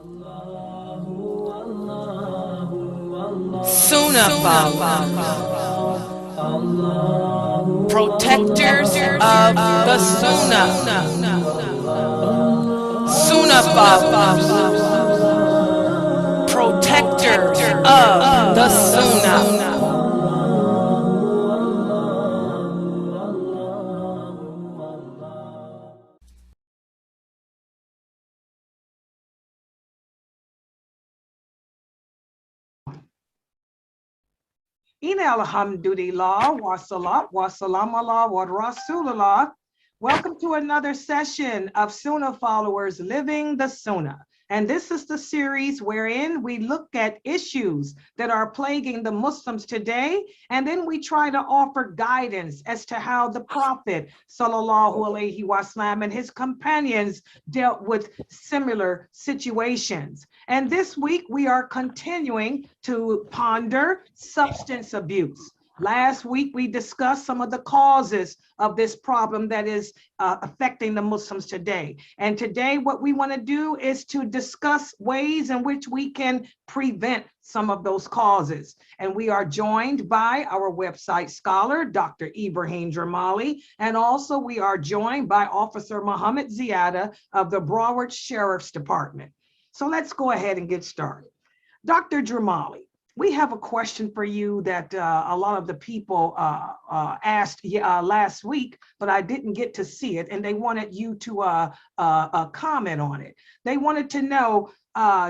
Sunnah followers, protectors of the Sunnah. Sunnah followers, protectors of the Sunnah. Ina alhamdulillah, wa salat, wa salam Allah, wa rasulullah. Welcome to another session of Sunnah followers living the Sunnah. And this is the series wherein we look at issues that are plaguing the Muslims today, and then we try to offer guidance as to how the Prophet sallallahu alaihi wasallam and his companions dealt with similar situations. And this week we are continuing to ponder substance abuse. Last week, we discussed some of the causes of this problem that is affecting the Muslims today. And today, what we want to do is to discuss ways in which we can prevent some of those causes. And we are joined by our website scholar, Dr. Ibrahim Jamali, and also we are joined by Officer Muhammad Ziada of the Broward Sheriff's Department. So let's go ahead and get started. Dr. Jamali, we have a question for you that a lot of the people asked last week, but I didn't get to see it, and they wanted you to comment on it. They wanted to know,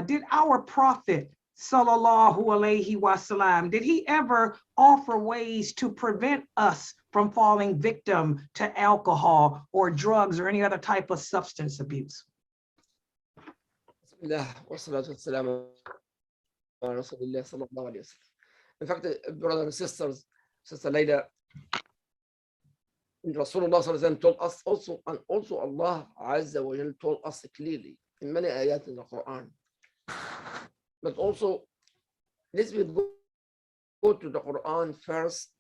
did our Prophet, sallallahu alaihi wasallam, did he ever offer ways to prevent us from falling victim to alcohol or drugs or any other type of substance abuse? In fact, brothers and sisters, Sister Layla, Rasulullah sallallahu alaihi wasallam told us also, and also Allah Azza wa Jal told us clearly in many ayat in the Quran. But also, let's go to the Quran first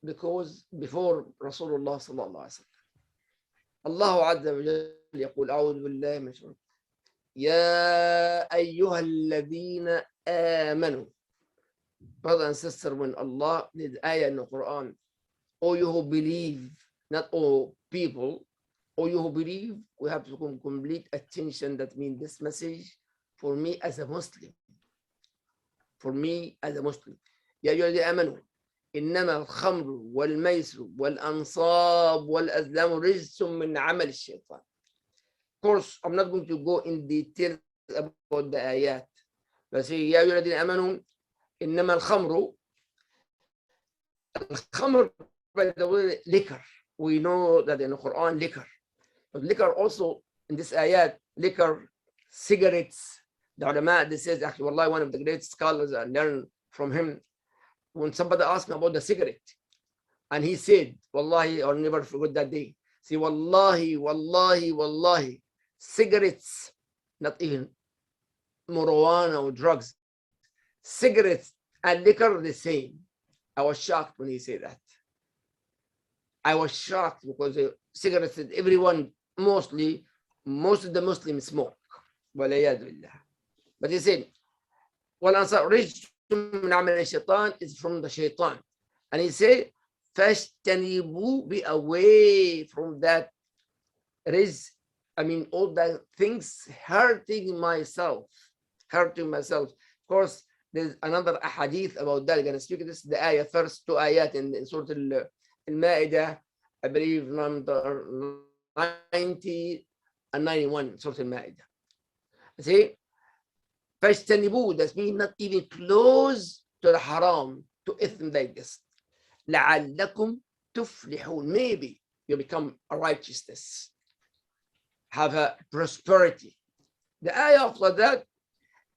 because before Rasulullah sallallahu alaihi wasallam, Allah Azza wa Jal يقول أعوذ بالله من الشيطان يا أيها الذين آمنوا. Brother and sister, when Allah did ayah in the Quran, all you who believe, not all people, all you who believe, we have to complete attention. That means this message for me as a Muslim. For me as a Muslim. يا أيها الذين آمنوا إنما الخمر والميسر والأنصاب والأزلام رجس من عمل الشيطان. Of course, I'm not going to go in detail about the ayat. But say, يا أيها الذين آمنوا إنما الخمر, by the way, liquor. We know that in the Quran, liquor. But liquor also, in this ayat, liquor, cigarettes. The ulama, this says, actually, wallahi, one of the great scholars I learned from him, when somebody asked me about the cigarette, and he said, wallahi, I'll never forget that day. See, wallahi, wallahi, wallahi, cigarettes, not even marijuana or drugs, cigarettes and liquor are the same. I was shocked when he said that. I was shocked because cigarettes, everyone, most of the Muslims smoke. But he said, وَالْأَنْصَارُ رِجْسٌ مِنْ عَمَلِ الشَّيْطَانِ is from the shaitan. And he said, فَاشْتَنِبُوا, be away from that all the things hurting myself. Of course, there's another hadith about that. I'm going to speak this, the ayah, first two ayat in Surah Al-Ma'idah, I believe number 90 and 91, Surah Al-Ma'idah. See, فَاشْتَنِبُوا, that means not even close to the haram, to ithm like this. لَعَلَّكُمْ تُفْلِحُونَ, maybe you become a righteousness, have a prosperity. The ayah after that,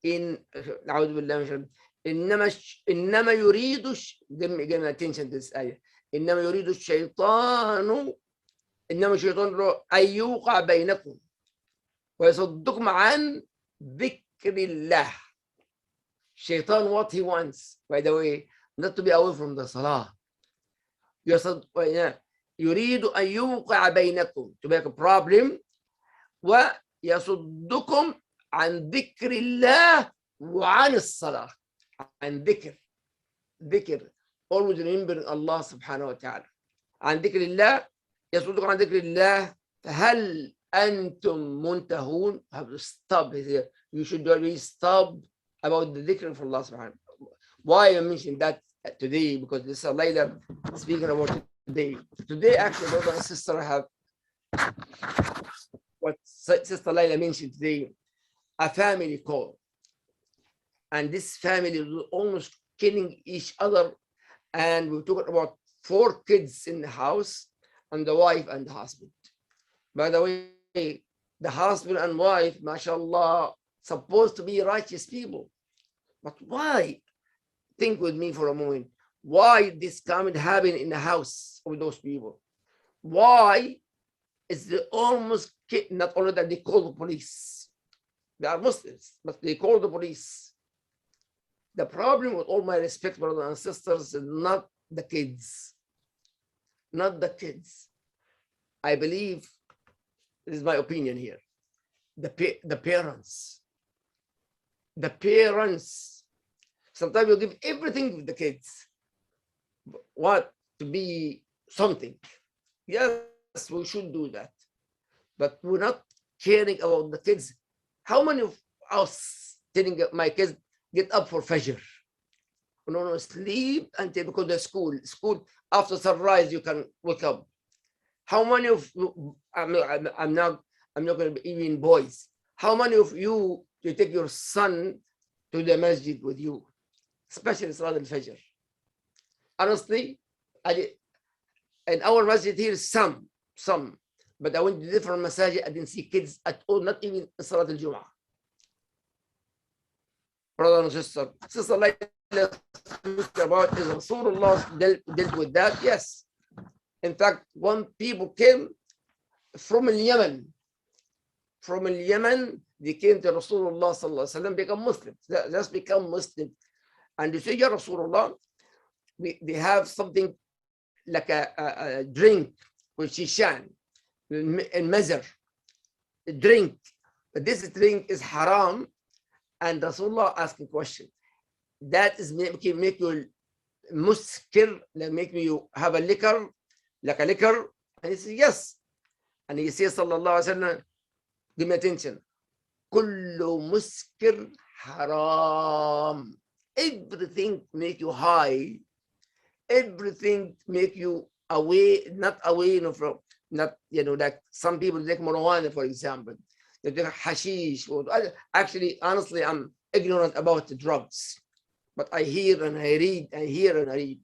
in أعوذ بالله من الشيطان إنما يريد, give me attention to this ayah, إنما يريد الشيطان أن يوقع بينكم ويصدكم عن ذكر الله. Shaitan, what he wants, by the way, not to be away from the salah. يريد أن يوقع بينكم, to make a problem, ويصدكم عن ذكر الله وعن الصلاة. عن ذكر always remembering Allah سبحانه وتعالى. عن ذكر الله يصدق عن ذكر الله فهل أنتم منتهون. Have to stop here. You should always stop about the dhikr of Allah subhanahu. Why I mentioned that today? Because this is Layla speaking about today. Today, actually, brother and sister have what Sister Layla mentioned today, a family call. And this family was almost killing each other. And we're talking about 4 kids in the house and the wife and the husband. By the way, the husband and wife, mashallah, supposed to be righteous people. But why? Think with me for a moment. Why this comment happen in the house of those people? Why is the almost not only that they call the police? They are Muslims, but they call the police. The problem, with all my respect, brothers and sisters, is not the kids. Not the kids. I believe, this is my opinion here, the parents. The parents. Sometimes you give everything to the kids. What? To be something. Yes, we should do that. But we're not caring about the kids. How many of us telling my kids, get up for Fajr? No, sleep until, because the school after sunrise you can wake up. How many of you, I'm not going to be even boys. How many of you take your son to the masjid with you, especially Salat al-Fajr? Honestly, in our masjid here, some, but I went to different masajid, I didn't see kids at all, not even Salat al-Jum'ah. Brother and sister, like about is Rasulullah dealt with that? Yes. In fact, when people came from Yemen, they came to Rasulullah sallallahu alaihi wasallam, become Muslims. Just become Muslim, and they say, "Ya Rasulullah, they have something like a drink, which is shan, and measure, a drink. But this drink is haram." And Rasulullah asked a question. That is make you muskir, like make you have a liquor, like a liquor. And he says, yes. And he says, sallallahu alaihi wasallam, give me attention. Kullu muskir haram. Everything make you high. Everything make you away, not away from, not, like some people take marijuana, for example. They take hashish. Actually, honestly, I'm ignorant about the drugs. But I hear and I read, I hear and I read.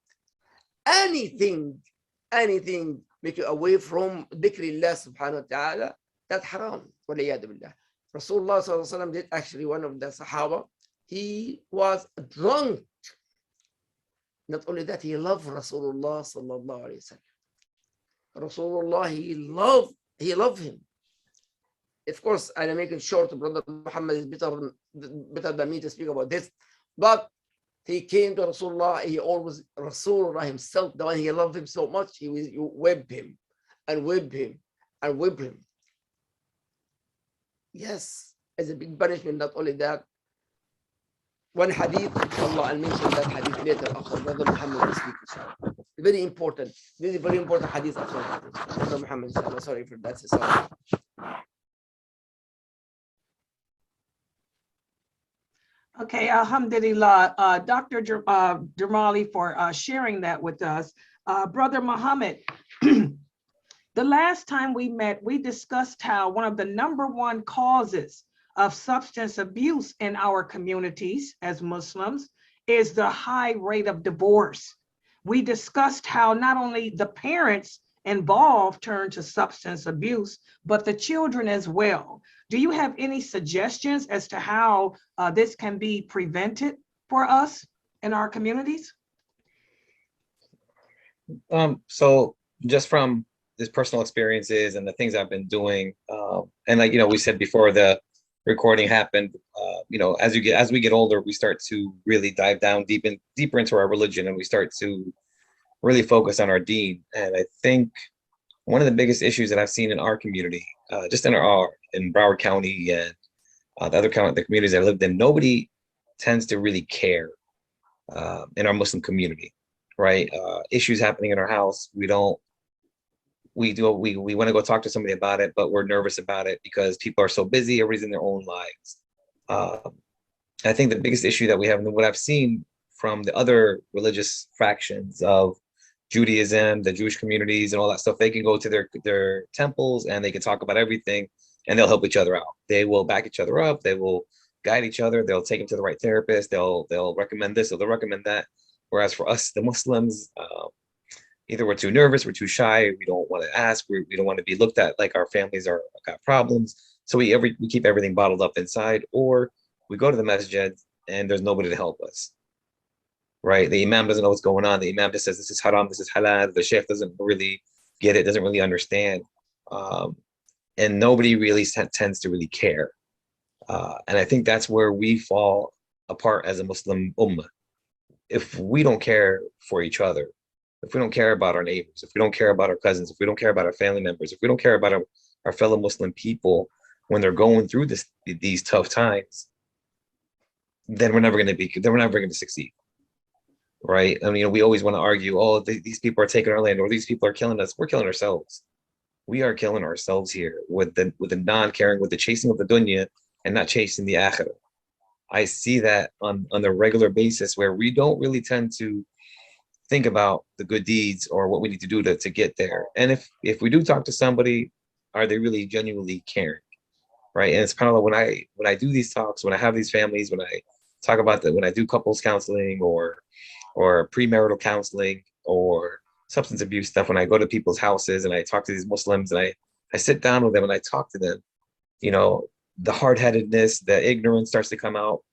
Anything make you away from dhikrillah subhanahu wa ta'ala, that's haram. Waliyadu billah. Rasulullah sallallahu alaihi wasallam did actually, one of the Sahaba, he was drunk. Not only that, he loved Rasulullah sallallahu alaihi wasallam. Rasulullah, he loved him. Of course, I'm making short, Brother Muhammad is better than me to speak about this. But he came to Rasulullah, he always, Rasulullah himself, the one he loved him so much, he whipped him and whipped him and whipped him. Yes, as a big punishment. Not only that, one hadith, Allah, I'll mention that hadith later after Brother Muhammad will speak, inshallah. Very important, very important hadith after Brother Muhammad, inshallah. Sorry for that. Sorry. Okay, alhamdulillah, Dr. Jamali for sharing that with us. Brother Muhammad, the last time we met, we discussed how one of the #1 causes of substance abuse in our communities as Muslims is the high rate of divorce. We discussed how not only the parents involved turn to substance abuse, but the children as well. Do you have any suggestions as to how this can be prevented for us in our communities? So just from this personal experiences and the things I've been doing, and like, we said before the recording happened, as we get older, we start to really dive down deeper into our religion, and we start to really focus on our deen. And I think one of the biggest issues that I've seen in our community, just in Broward County and the communities I lived in, nobody tends to really care in our Muslim community, right? Issues happening in our house, we want to go talk to somebody about it, but we're nervous about it because people are so busy, everybody's in their own lives. I think the biggest issue that we have, and what I've seen from the other religious fractions of Judaism, the Jewish communities and all that stuff, they can go to their temples and they can talk about everything and they'll help each other out. They will back each other up. They will guide each other. They'll take them to the right therapist. They'll recommend this or they'll recommend that. Whereas for us, the Muslims, either we're too nervous, we're too shy, we don't want to ask, we don't want to be looked at like our families are got problems. So we keep everything bottled up inside, or we go to the masjid and there's nobody to help us. Right? The imam doesn't know what's going on. The imam just says this is haram, this is halal. The sheikh doesn't really get it, doesn't really understand. And nobody really tends to really care. And I think that's where we fall apart as a Muslim ummah. If we don't care for each other, if we don't care about our neighbors, if we don't care about our cousins, if we don't care about our family members, if we don't care about our fellow Muslim people when they're going through these tough times, then we're never going to succeed. Right? I mean, we always want to argue, oh, these people are taking our land, or these people are killing us. We're killing ourselves. We are killing ourselves here with the non-caring, with the chasing of the dunya and not chasing the akhirah. I see that on a regular basis where we don't really tend to think about the good deeds or what we need to do to get there. And if we do talk to somebody, are they really genuinely caring? Right? And it's kind of like when I do these talks, when I have these families, when I talk about when I do couples counseling or premarital counseling or substance abuse stuff, when I go to people's houses and I talk to these Muslims and I sit down with them and I talk to them, you know, the hard-headedness, the ignorance starts to come out.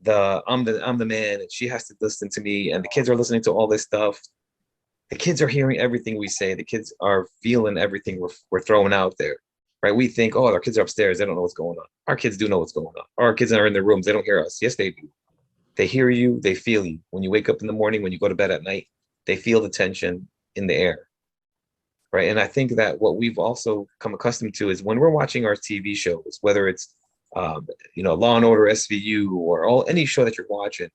I'm the man and she has to listen to me, and the kids are listening to all this stuff. The kids are hearing everything we say. The kids are feeling everything we're throwing out there, right? We think, oh, our kids are upstairs, they don't know what's going on. Our kids do know what's going on. Our kids are in their rooms, they don't hear us. Yes, they do. They hear you, they feel you. When you wake up in the morning, when you go to bed at night, they feel the tension in the air, right? And I think that what we've also come accustomed to is when we're watching our TV shows, whether it's Law and Order SVU or any show that you're watching,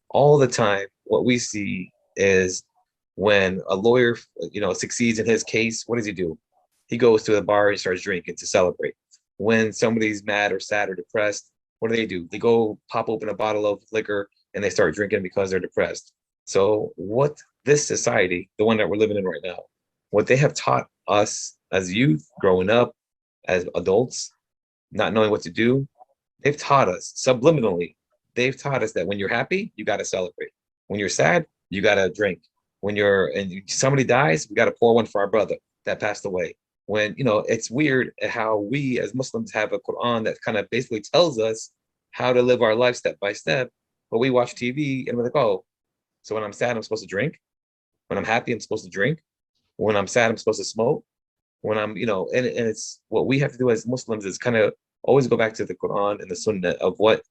all the time, what we see is when a lawyer, succeeds in his case, what does he do? He goes to the bar and starts drinking to celebrate. When somebody's mad or sad or depressed, what do? They go pop open a bottle of liquor and they start drinking because they're depressed. So what this society, the one that we're living in right now, what they have taught us as youth growing up, as adults, not knowing what to do, they've taught us subliminally. They've taught us that when you're happy, you got to celebrate. When you're sad, you got to drink. When somebody dies, we got to pour one for our brother that passed away. When, it's weird how we as Muslims have a Quran that kind of basically tells us how to live our life step by step, but we watch TV and we're like, oh, so when I'm sad, I'm supposed to drink. When I'm happy, I'm supposed to drink. When I'm sad, I'm supposed to smoke. When I'm, and it's what we have to do as Muslims is kind of always go back to the Quran and the Sunnah of what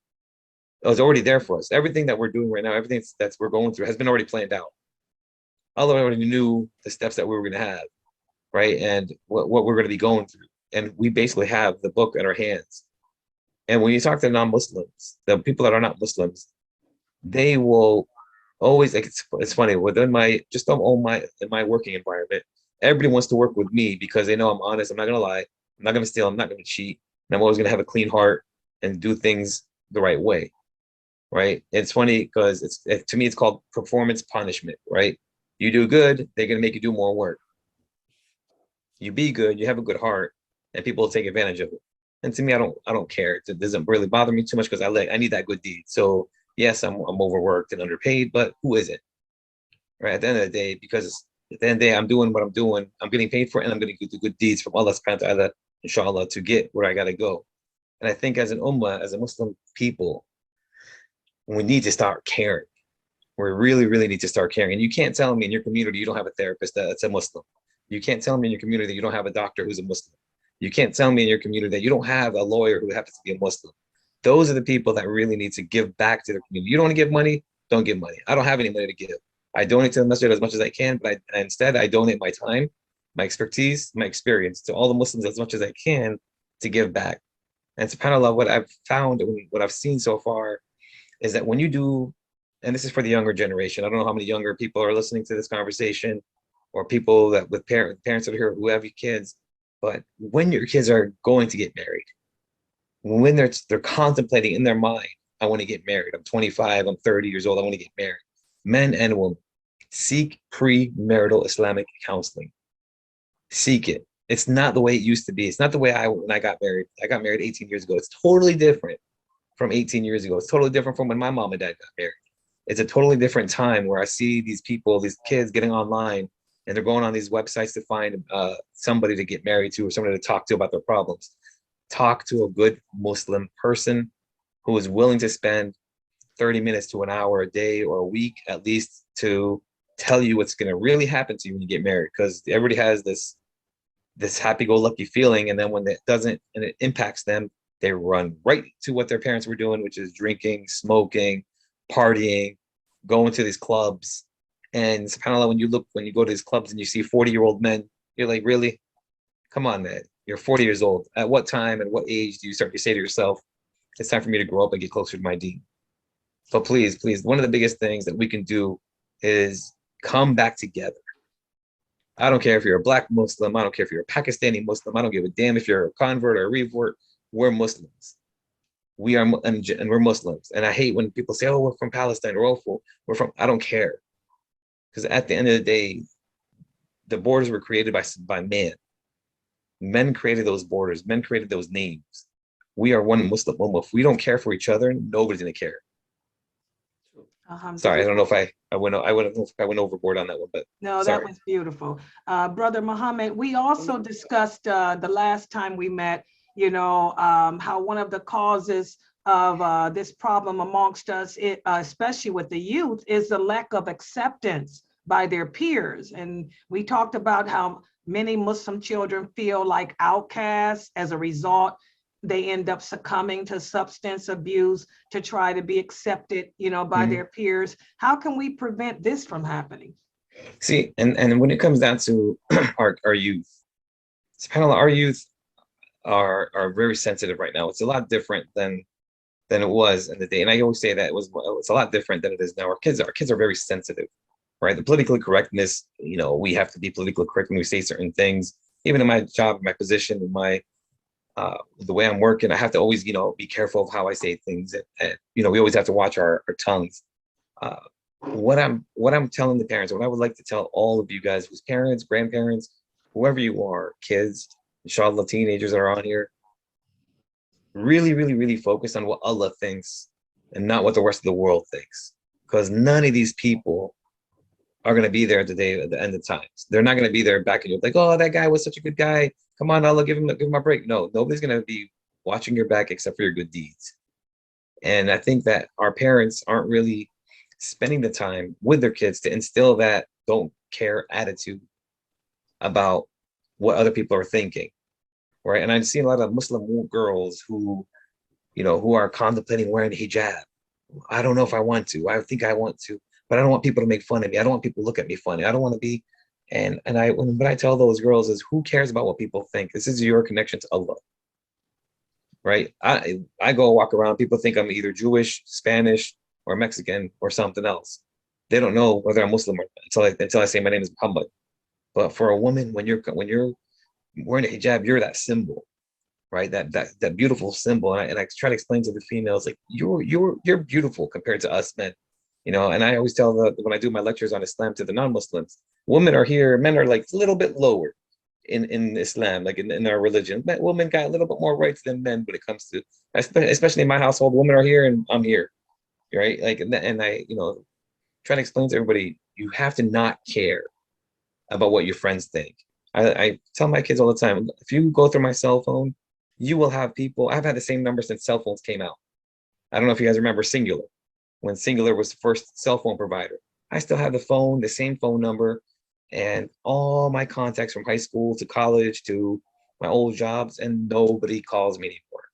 was already there for us. Everything that we're doing right now, everything that we're going through has been already planned out. Allah already knew the steps that we were going to have, right? And what we're going to be going through. And we basically have the book in our hands. And when you talk to non-Muslims, the people that are not Muslims, they will always, like, it's funny, in my working environment, everybody wants to work with me because they know I'm honest. I'm not going to lie. I'm not going to steal. I'm not going to cheat. And I'm always going to have a clean heart and do things the right way, right? It's funny because to me, it's called performance punishment, right? You do good, they're going to make you do more work. You be good, you have a good heart, and people will take advantage of it. And to me, I don't care. It doesn't really bother me too much because I need that good deed. So yes, I'm overworked and underpaid, but who isn't? Right? At the end of the day, because at the end of the day, I'm doing what I'm doing. I'm getting paid for it, and I'm going to do the good deeds from Allah subhanahu wa ta'ala, inshallah, to get where I got to go. And I think as an ummah, as a Muslim people, we need to start caring. We really, really need to start caring. And you can't tell me in your community you don't have a therapist that's a Muslim. You can't tell me in your community that you don't have a doctor who's a Muslim. You can't tell me in your community that you don't have a lawyer who happens to be a Muslim. Those are the people that really need to give back to their community. You don't want to give money? Don't give money. I don't have any money to give. I donate to the masjid as much as I can, but instead I donate my time, my expertise, my experience to all the Muslims as much as I can to give back. And subhanAllah, what I've found and what I've seen so far is that when you do, and this is for the younger generation, I don't know how many younger people are listening to this conversation, or people that with parents that are here who have your kids, but when your kids are going to get married, when they're contemplating in their mind, I want to get married. I'm 25, I'm 30 years old, I want to get married. Men and women, seek premarital Islamic counseling. Seek it. It's not the way it used to be. It's not the way when I got married. I got married 18 years ago. It's totally different from 18 years ago. It's totally different from when my mom and dad got married. It's a totally different time where I see these people, these kids getting online, and they're going on these websites to find somebody to get married to or somebody to talk to about their problems. Talk to a good Muslim person who is willing to spend 30 minutes to an hour a day or a week at least to tell you what's going to really happen to you when you get married, because everybody has this happy-go-lucky feeling, and then when it doesn't and it impacts them, they run right to what their parents were doing, which is drinking, smoking, partying, going to these clubs. And subhanAllah, when you go to these clubs and you see 40-year-old men, you're like, really? Come on, man. You're 40 years old. At what time and what age do you start to say to yourself, it's time for me to grow up and get closer to my deen? So please, one of the biggest things that we can do is come back together. I don't care if you're a Black Muslim. I don't care if you're a Pakistani Muslim. I don't give a damn if you're a convert or a revert. We're Muslims. We are, and we're Muslims. And I hate when people say, oh, we're from Palestine, or oh, we're from, I don't care. Because at the end of the day, the borders were created by man. Men created those borders. Men created those names. We are one Muslim Ummah. If we don't care for each other, nobody's gonna care. Sorry, I don't know if I went overboard on that one, but no, sorry. that was beautiful. Brother Muhammad, we also discussed the last time we met, how one of the causes of this problem amongst us, especially with the youth, is the lack of acceptance by their peers. And we talked about how many Muslim children feel like outcasts. As a result, they end up succumbing to substance abuse to try to be accepted, by their peers. How can we prevent this from happening? See, and when it comes down to our youth, subhanAllah, our youth are very sensitive right now. It's a lot different than it was in the day. And I always say that it's a lot different than it is now. Our kids are very sensitive, right? The politically correctness, we have to be politically correct when we say certain things. Even in my job, my position, in my the way I'm working, I have to always, be careful of how I say things. And we always have to watch our tongues. What I'm telling the parents, what I would like to tell all of you guys, who's parents, grandparents, whoever you are, kids, inshallah, teenagers that are on here, really, really, really focus on what Allah thinks and not what the rest of the world thinks. Because none of these people are going to be there at the end of times. They're not going to be there backing you up like, oh, that guy was such a good guy. Come on, Allah, give him a break. No, nobody's going to be watching your back except for your good deeds. And I think that our parents aren't really spending the time with their kids to instill that don't care attitude about what other people are thinking, right? And I've seen a lot of Muslim girls who are contemplating wearing hijab. I don't know if I want to. I think I want to, but I don't want people to make fun of me. I don't want people to look at me funny. I don't want to be. And what I tell those girls is, who cares about what people think? This is your connection to Allah, right? I go walk around. People think I'm either Jewish, Spanish, or Mexican, or something else. They don't know whether I'm Muslim or not until I say my name is Muhammad. But for a woman, when you're wearing a hijab, you're that symbol, right? That beautiful symbol. And I try to explain to the females, like, you're beautiful compared to us men. And I always tell when I do my lectures on Islam to the non-Muslims, women are here, men are like a little bit lower in Islam, like in our religion. But women got a little bit more rights than men when it comes to, especially in my household, women are here and I'm here, right? Like, and I, try to explain to everybody, you have to not care about what your friends think. I tell my kids all the time, if you go through my cell phone, you will have people, I've had the same number since cell phones came out. I don't know if you guys remember Singular. When Singular was the first cell phone provider, I still have the same phone number, and all my contacts from high school to college to my old jobs, and nobody calls me anymore,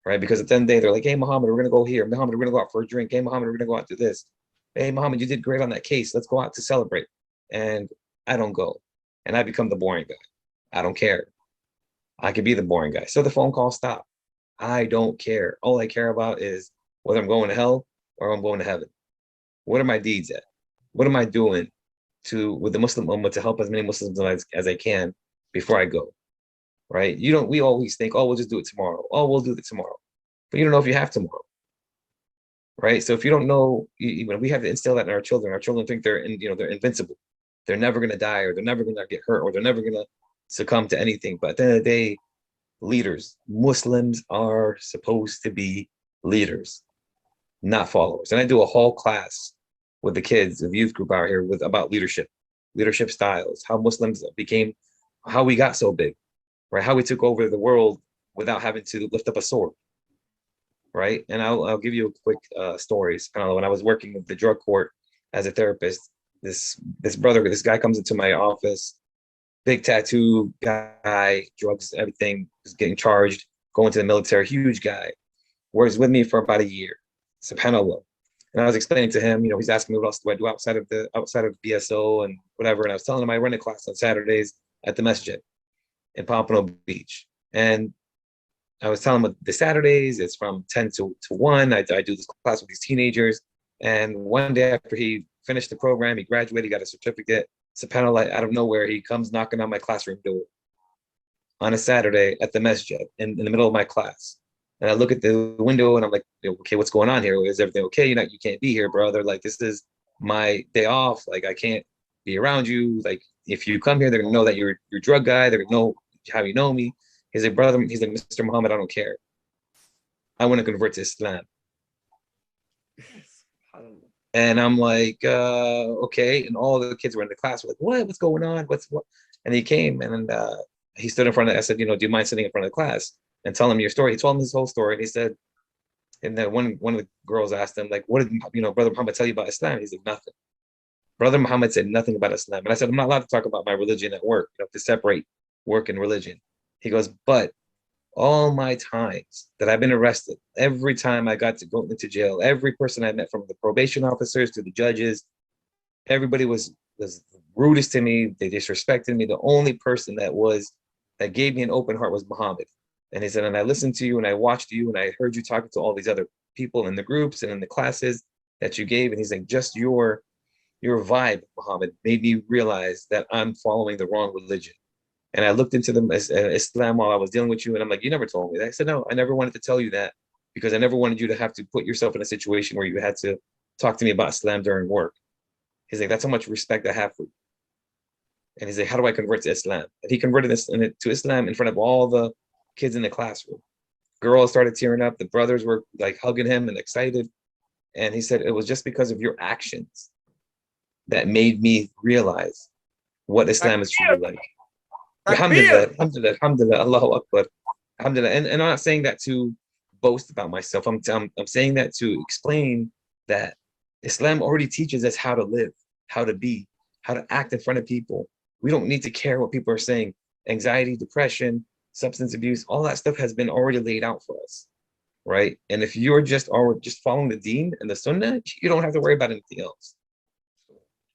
right? Because at the end of the day, they're like, hey, Muhammad, we're gonna go here. Muhammad, we're gonna go out for a drink. Hey, Muhammad, we're gonna go out to this. Hey, Muhammad, you did great on that case. Let's go out to celebrate. And I don't go, and I become the boring guy. I don't care. I could be the boring guy. So the phone calls stop. I don't care. All I care about is whether I'm going to hell or I'm going to heaven. What are my deeds at? What am I doing with the Muslim Ummah to help as many Muslims as I can before I go? Right? We always think, oh, we'll just do it tomorrow. Oh, we'll do it tomorrow. But you don't know if you have tomorrow. Right? So if you don't know, we have to instill that in our children. Our children think they're invincible. They're never going to die, or they're never going to get hurt, or they're never going to succumb to anything. But at the end of the day, leaders, Muslims are supposed to be leaders, not followers. And I do a whole class with the kids, the youth group out here, about leadership styles, how Muslims how we got so big, right? How we took over the world without having to lift up a sword, right? And I'll give you a quick story. When I was working with the drug court as a therapist, this guy comes into my office, big tattoo guy, drugs, everything, was getting charged, going to the military, huge guy, was with me for about a year, subhanAllah. And I was explaining to him, he's asking me what else do I do outside of BSO and whatever. And I was telling him I run a class on Saturdays at the masjid in Pompano Beach. And I was telling him the Saturdays, it's from 10 to 1. I do this class with these teenagers. And one day after he finished the program, he graduated, he got a certificate. SubhanAllah, out of nowhere, he comes knocking on my classroom door on a Saturday at the masjid in the middle of my class. And I look at the window and I'm like, okay, what's going on here? Is everything okay? You can't be here, brother. Like, this is my day off. Like, I can't be around you. Like, if you come here, they're gonna know that you're a drug guy. They're gonna know how you know me. He's like, brother, he's like, Mr. Muhammad, I don't care. I want to convert to Islam. And I'm like, okay. And all the kids were in the class were like, what's going on? What? And he came and he stood in front of, I said, do you mind sitting in front of the class and tell him your story? He told him his whole story. And he said, and then one of the girls asked him, like, what did, Brother Muhammad tell you about Islam? He's like, nothing. Brother Muhammad said nothing about Islam. And I said, I'm not allowed to talk about my religion at work, to separate work and religion. He goes, but all my times that I've been arrested, every time I got to go into jail, every person I met, from the probation officers to the judges, everybody was rudest to me. They disrespected me. The only person that gave me an open heart was Muhammad. And he said, and I listened to you and I watched you and I heard you talking to all these other people in the groups and in the classes that you gave. And he's like, just your vibe, Muhammad, made me realize that I'm following the wrong religion. And I looked into Islam while I was dealing with you. And I'm like, you never told me that. I said, no, I never wanted to tell you that because I never wanted you to have to put yourself in a situation where you had to talk to me about Islam during work. He's like, that's how much respect I have for you. And he's like, how do I convert to Islam? And he converted to Islam in front of all the kids in the classroom. Girls started tearing up. The brothers were like hugging him and excited. And he said, it was just because of your actions that made me realize what Islam is truly like. Alhamdulillah, alhamdulillah, alhamdulillah, Allahu Akbar, alhamdulillah. And I'm not saying that to boast about myself. I'm saying that to explain that Islam already teaches us how to live, how to be, how to act in front of people. We don't need to care what people are saying. Anxiety, depression, substance abuse, all that stuff has been already laid out for us, right? And if you're just following the deen and the sunnah, you don't have to worry about anything else.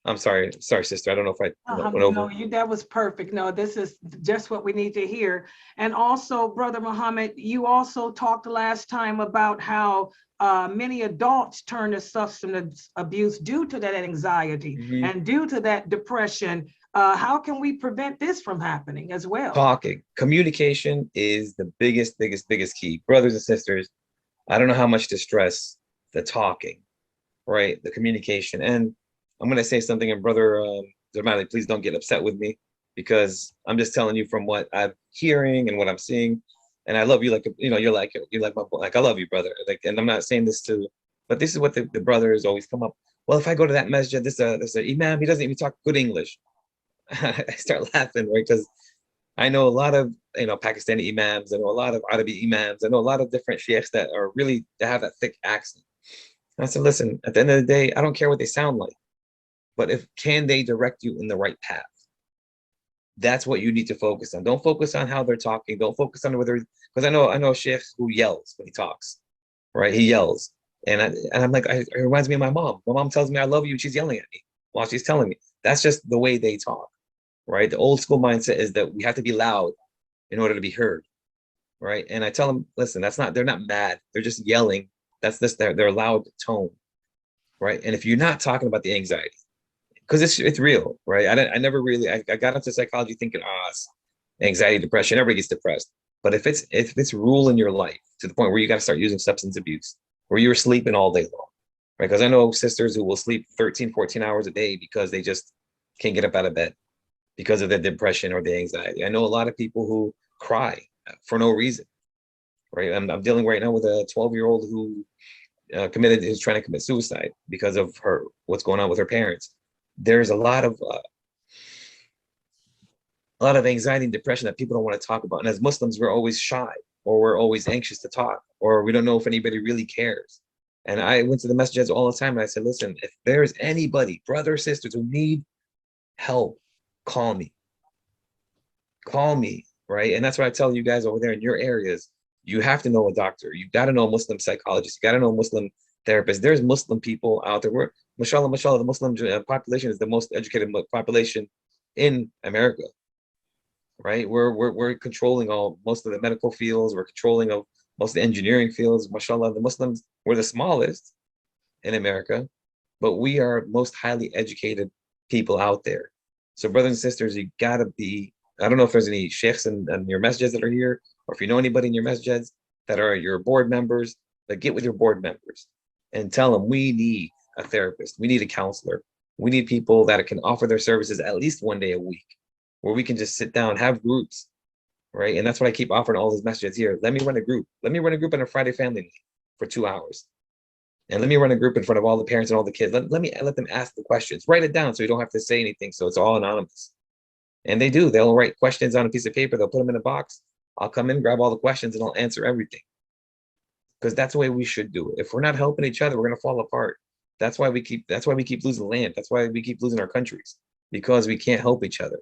I'm sorry, sister. I don't know if I went over. No, that was perfect. No, this is just what we need to hear. And also, Brother Muhammad, you also talked last time about how many adults turn to substance abuse due to that anxiety and due to that depression. How can we prevent this from happening as well? Talking, communication is the biggest key. Brothers and sisters, I don't know how much to stress the talking, right? The communication. And I'm going to say something, and Brother Zamali, please don't get upset with me, because I'm just telling you from what I'm hearing and what I'm seeing. And I love you, like, you're like my boy. Like, I love you, brother. Like, and I'm not saying this but this is what the brothers always come up. Well, if I go to that masjid, there's an imam, he doesn't even talk good English. I start laughing, right? Because I know a lot of Pakistani imams, I know a lot of Arabi imams, I know a lot of different sheikhs that have that thick accent. And I said, listen, at the end of the day, I don't care what they sound like, but can they direct you in the right path? That's what you need to focus on. Don't focus on how they're talking. Don't focus on whether, because I know a sheikh who yells when he talks, right? He yells, and I'm like, it reminds me of my mom. My mom tells me I love you, and she's yelling at me while she's telling me. That's just the way they talk, right? The old school mindset is that we have to be loud in order to be heard, right? And I tell them, listen, they're not mad. They're just yelling. That's just their loud tone, right? And if you're not talking about the anxiety, because it's real, right? I never really, I got into psychology thinking, it's anxiety, depression, everybody gets depressed. But if it's ruling your life to the point where you got to start using substance abuse, where you're sleeping all day long, right? Because I know sisters who will sleep 13, 14 hours a day because they just can't get up out of bed because of the depression or the anxiety. I know a lot of people who cry for no reason, right? I'm dealing right now with a 12-year-old who is trying to commit suicide because of what's going on with her parents. There's a lot of anxiety and depression that people don't want to talk about. And as Muslims, we're always shy, or we're always anxious to talk, or we don't know if anybody really cares. And I went to the messages all the time and I said, listen, if there's anybody, brothers, sisters, who need help, call me. Call me, right? And that's what I tell you guys over there in your areas. You have to know a doctor. You got to know a Muslim psychologist. You got to know a Muslim therapist. There's Muslim people out there. Mashallah, the Muslim population is the most educated population in America, right? We're controlling most of the medical fields. We're controlling most of the engineering fields. Mashallah, the Muslims, we're the smallest in America, but we are most highly educated people out there. So brothers and sisters, you gotta be, I don't know if there's any sheikhs in your masjids that are here, or if you know anybody in your masjids that are your board members, but get with your board members and tell them we need a therapist, we need a counselor, we need people that can offer their services at least one day a week, where we can just sit down, have groups, right? And that's what I keep offering all these messages here. Let me run a group. Let me run a group on a Friday family night for 2 hours. And let me run a group in front of all the parents and all the kids. Let them ask the questions. Write it down so you don't have to say anything. So it's all anonymous. And they do. They'll write questions on a piece of paper. They'll put them in a box. I'll come in, grab all the questions, and I'll answer everything. Because that's the way we should do it. If we're not helping each other, we're going to fall apart. That's why we keep losing land. That's why we keep losing our countries, because we can't help each other.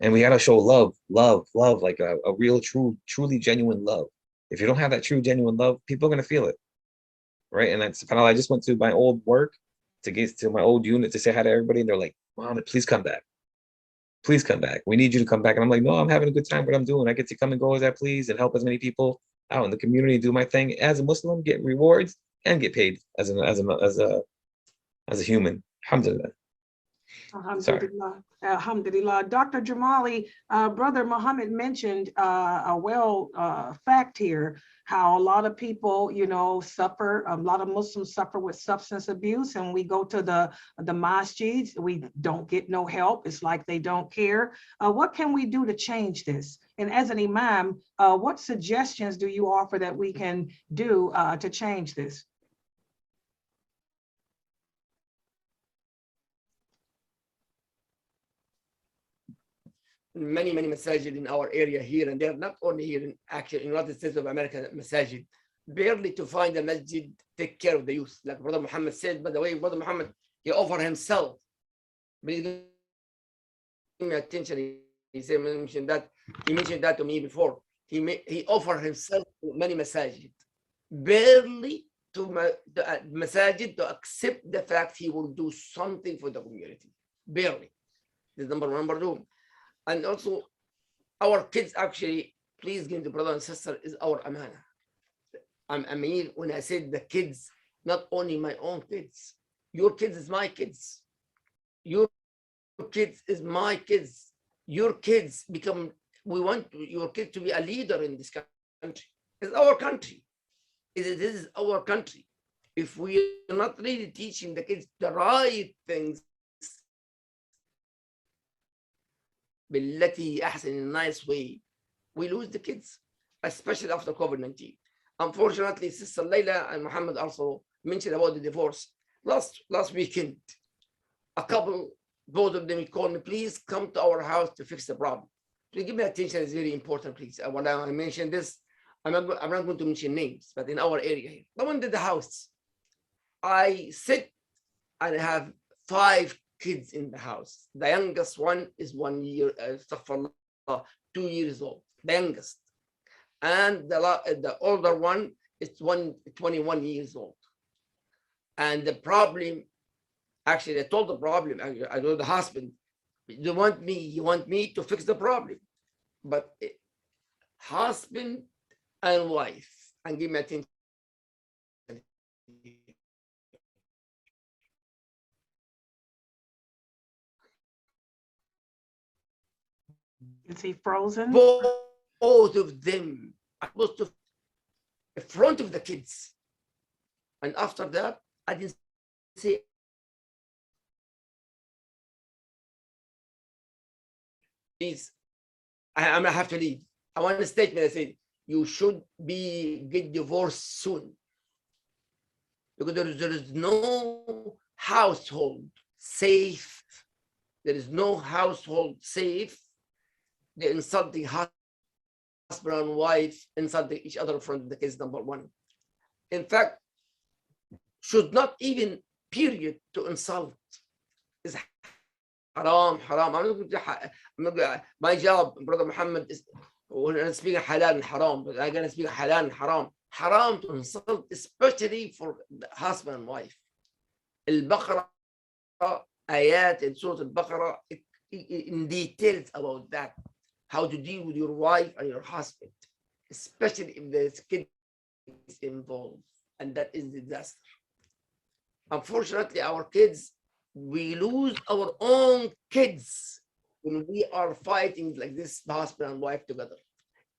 And we got to show love, like a real, truly genuine love. If you don't have that true, genuine love, people are going to feel it. Right. And I just went to my old work to get to my old unit to say hi to everybody. And they're like, Mohammed, please come back. Please come back. We need you to come back. And I'm like, no, I'm having a good time. What I'm doing, I get to come and go as I please and help as many people out in the community, do my thing as a Muslim, get rewards and get paid as a human. Alhamdulillah. Alhamdulillah. Alhamdulillah. Dr. Jamali, Brother Muhammad mentioned a fact here, how a lot of people, suffer, a lot of Muslims suffer with substance abuse, and we go to the masjids, we don't get no help. It's like they don't care. What can we do to change this? And as an imam, what suggestions do you offer that we can do to change this? Many masajid in our area here and there, not only here in United States of America, masajid, barely to find a masjid take care of the youth. Like Brother Muhammad said, by the way, Brother Muhammad, he offered himself. Please give me attention. He mentioned that to me before. He offered himself to many masajid, barely to masajid to accept the fact he will do something for the community. Barely. This is number one. Number two. And also, our kids actually, please give the brother and sister, is our amana. I mean, when I said the kids, not only my own kids, your kids is my kids. Your kids is my kids. Your kids we want your kids to be a leader in this country. It's our country. This is our country. If we are not really teaching the kids the right things, بالتي أحسن, in a nice way, we lose the kids, especially after COVID-19. Unfortunately, Sister Layla and Muhammad also mentioned about the divorce. Last weekend, a couple, both of them called me, please come to our house to fix the problem. Please give me attention, it's very important, please. When I mention this, I'm not going to mention names, but in our area here, the one did the house. I sit and have 5 kids in the house. The youngest one is 1 year, 2 years old, the youngest. And the older one is 21 years old. And the problem, actually, I told the problem, I told the husband, you want me to fix the problem. But husband and wife, and give me attention. Is he frozen? Both of them are supposed to in front of the kids. And after that, I didn't say please, I'm gonna have to leave. I want a statement. I said, you should get divorced soon. Because there is no household safe. There is no household safe. They're insulting husband and wife, insulting each other in front of the kids, number one. In fact, should not even period to insult. Is haram, haram. My job, Brother Muhammad, is when I speak halal and haram, but I'm gonna speak halal and haram. Haram to insult, especially for the husband and wife. Al-Baqarah, ayat in Surah Al-Baqarah, in details about that. How to deal with your wife and your husband, especially if there's kids involved, and that is disaster. Unfortunately, our kids, we lose our own kids when we are fighting like this, husband and wife together.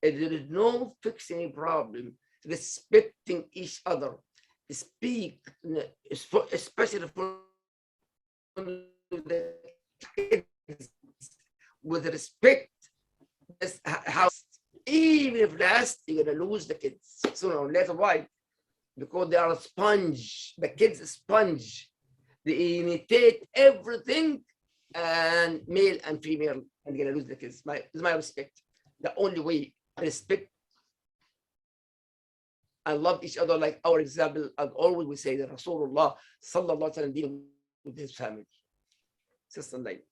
And there is no fixing a problem, respecting each other, speak, especially for the kids, with respect. How even if last, you're gonna lose the kids sooner or later. Why? Because they are a sponge. The kids a sponge. They imitate everything, and male and female, and you're gonna lose the kids. Is my respect. The only way respect and love each other, like our example, and always we say that Rasulullah sallallahu alaihi wasallam dealing with his family. Sister Layla.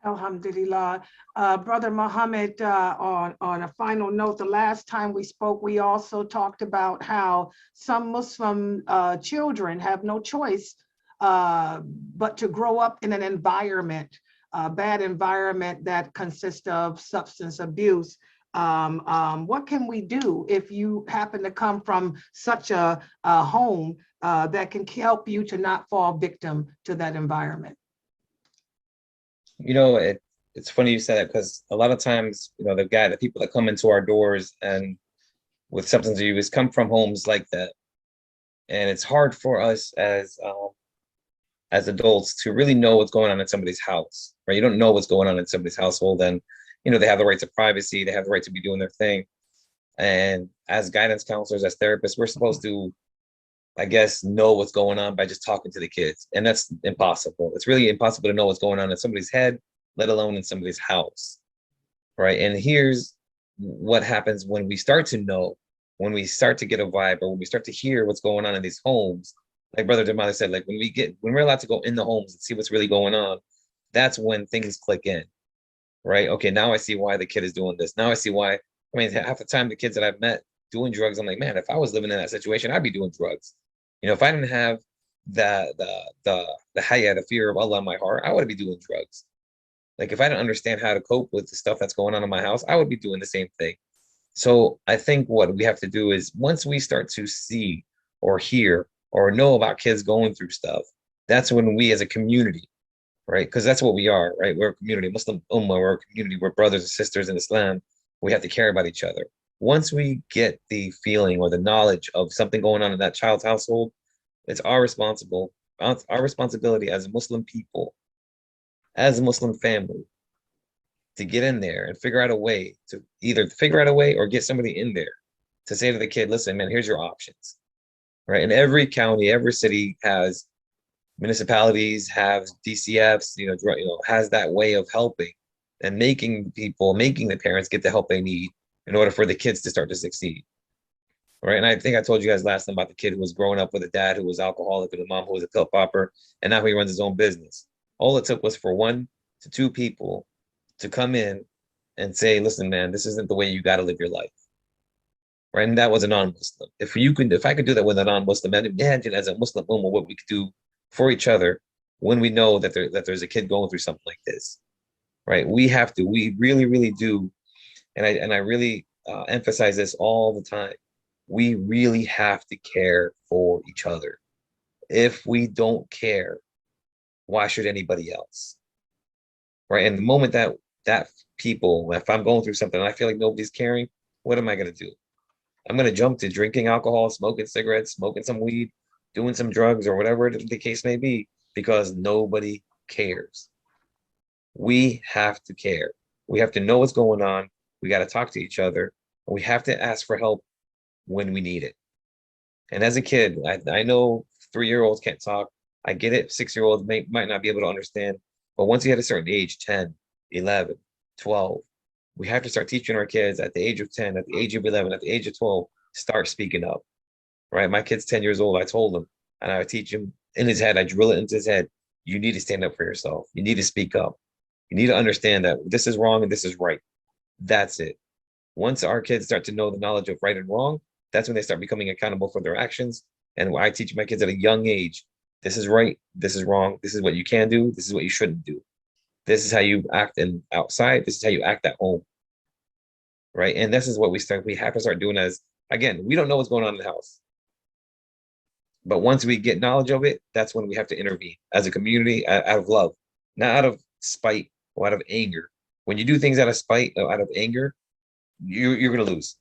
Alhamdulillah. Brother Muhammad, on a final note, the last time we spoke, we also talked about how some Muslim children have no choice but to grow up in an environment, a bad environment that consists of substance abuse. What can we do if you happen to come from such a home that can help you to not fall victim to that environment? You know, it's funny you said that, because a lot of times, you know, the people that come into our doors and with substance abuse come from homes like that. And it's hard for us as adults to really know what's going on in somebody's house, right? You don't know what's going on in somebody's household, and, you know, they have the right to privacy, they have the right to be doing their thing. And as guidance counselors, as therapists, we're supposed to, I guess, know what's going on by just talking to the kids. And that's impossible. It's really impossible to know what's going on in somebody's head, let alone in somebody's house, right? And here's what happens when we start to know, when we start to get a vibe, or when we start to hear what's going on in these homes. Like Brother Damali said, like when we're allowed to go in the homes and see what's really going on, that's when things click in, right? Okay, now I see why the kid is doing this. Now I see why. I mean, half the time the kids that I've met doing drugs, I'm like, man, if I was living in that situation, I'd be doing drugs. You know, if I didn't have the haya, the fear of Allah in my heart, I would be doing drugs. Like if I didn't understand how to cope with the stuff that's going on in my house, I would be doing the same thing. So I think what we have to do is, once we start to see or hear or know about kids going through stuff, that's when we as a community, right? Because that's what we are, right? We're a community, Muslim Ummah, we're a community, we're brothers and sisters in Islam. We have to care about each other. Once we get the feeling or the knowledge of something going on in that child's household, it's our responsibility as Muslim people, as a Muslim family, to get in there and figure out a way to either figure out a way or get somebody in there to say to the kid, listen, man, here's your options, right? And every county, every city has municipalities, have DCFs, has that way of helping and making the parents get the help they need in order for the kids to start to succeed, right? And I think I told you guys last time about the kid who was growing up with a dad who was alcoholic and a mom who was a pill popper, and now he runs his own business. All it took was for 1 to 2 people to come in and say, listen, man, this isn't the way you got to live your life, right? And that was a non-Muslim. If I could do that with a non-Muslim, imagine as a Muslim Ummah what we could do for each other when we know that there's a kid going through something like this, right? We really, really do. And I really emphasize this all the time. We really have to care for each other. If we don't care, why should anybody else? Right? And the moment that people, if I'm going through something and I feel like nobody's caring, what am I going to do? I'm going to jump to drinking alcohol, smoking cigarettes, smoking some weed, doing some drugs, or whatever the case may be, because nobody cares. We have to care. We have to know what's going on. We got to talk to each other. And we have to ask for help when we need it. And as a kid, I know 3-year-olds can't talk. I get it. 6-year-olds might not be able to understand. But once you hit a certain age, 10, 11, 12, we have to start teaching our kids at the age of 10, at the age of 11, at the age of 12, start speaking up, right? My kid's 10 years old. I told him, and I teach him in his head, I drill it into his head. You need to stand up for yourself. You need to speak up. You need to understand that this is wrong and this is right. That's it. Once our kids start to know the knowledge of right and wrong, that's when they start becoming accountable for their actions. And I teach my kids at a young age, this is right, this is wrong, this is what you can do, this is what you shouldn't do. This is how you act outside, this is how you act at home. Right? And this is what we have to start doing as, again, we don't know what's going on in the house. But once we get knowledge of it, that's when we have to intervene as a community out of love, not out of spite or out of anger. When you do things out of spite or out of anger, you're going to lose.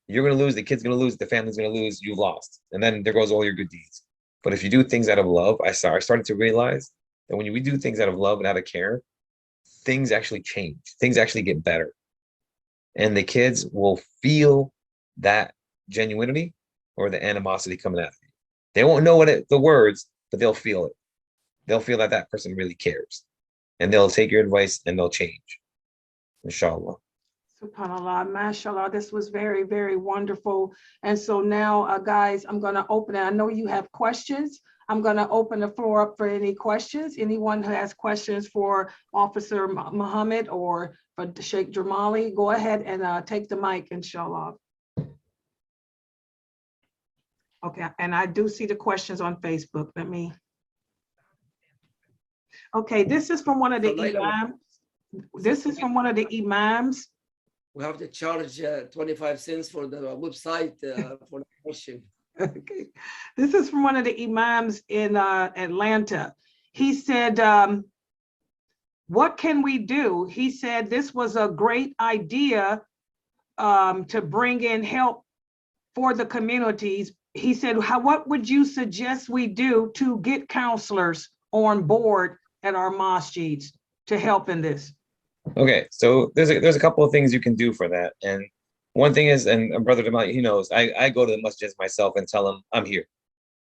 You're going to lose, the kid's going to lose, the family's going to lose, you've lost. And then there goes all your good deeds. But if you do things out of love, I started to realize that when we do things out of love and out of care, things actually change. Things actually get better. And the kids will feel that genuinity or the animosity coming at you. They won't know the words, but they'll feel it. They'll feel that that person really cares. And they'll take your advice and they'll change. Inshallah. SubhanAllah, mashallah, this was very, very wonderful. And so now, guys, I'm going to open it. I know you have questions. I'm going to open the floor up for any questions. Anyone who has questions for Officer Muhammad or for Sheikh Jamali, go ahead and take the mic, inshallah. Okay, and I do see the questions on Facebook. Let me. Okay, this is from one of the imams. This is from one of the imams. We have to charge 25 cents for the website for the question. Okay. This is from one of the imams in Atlanta. He said, what can we do? He said this was a great idea to bring in help for the communities. He said, what would you suggest we do to get counselors on board at our masjids to help in this? Okay, so there's a couple of things you can do for that. And one thing is, and Brother Jamal, he knows, I go to the masjids myself and tell him I'm here,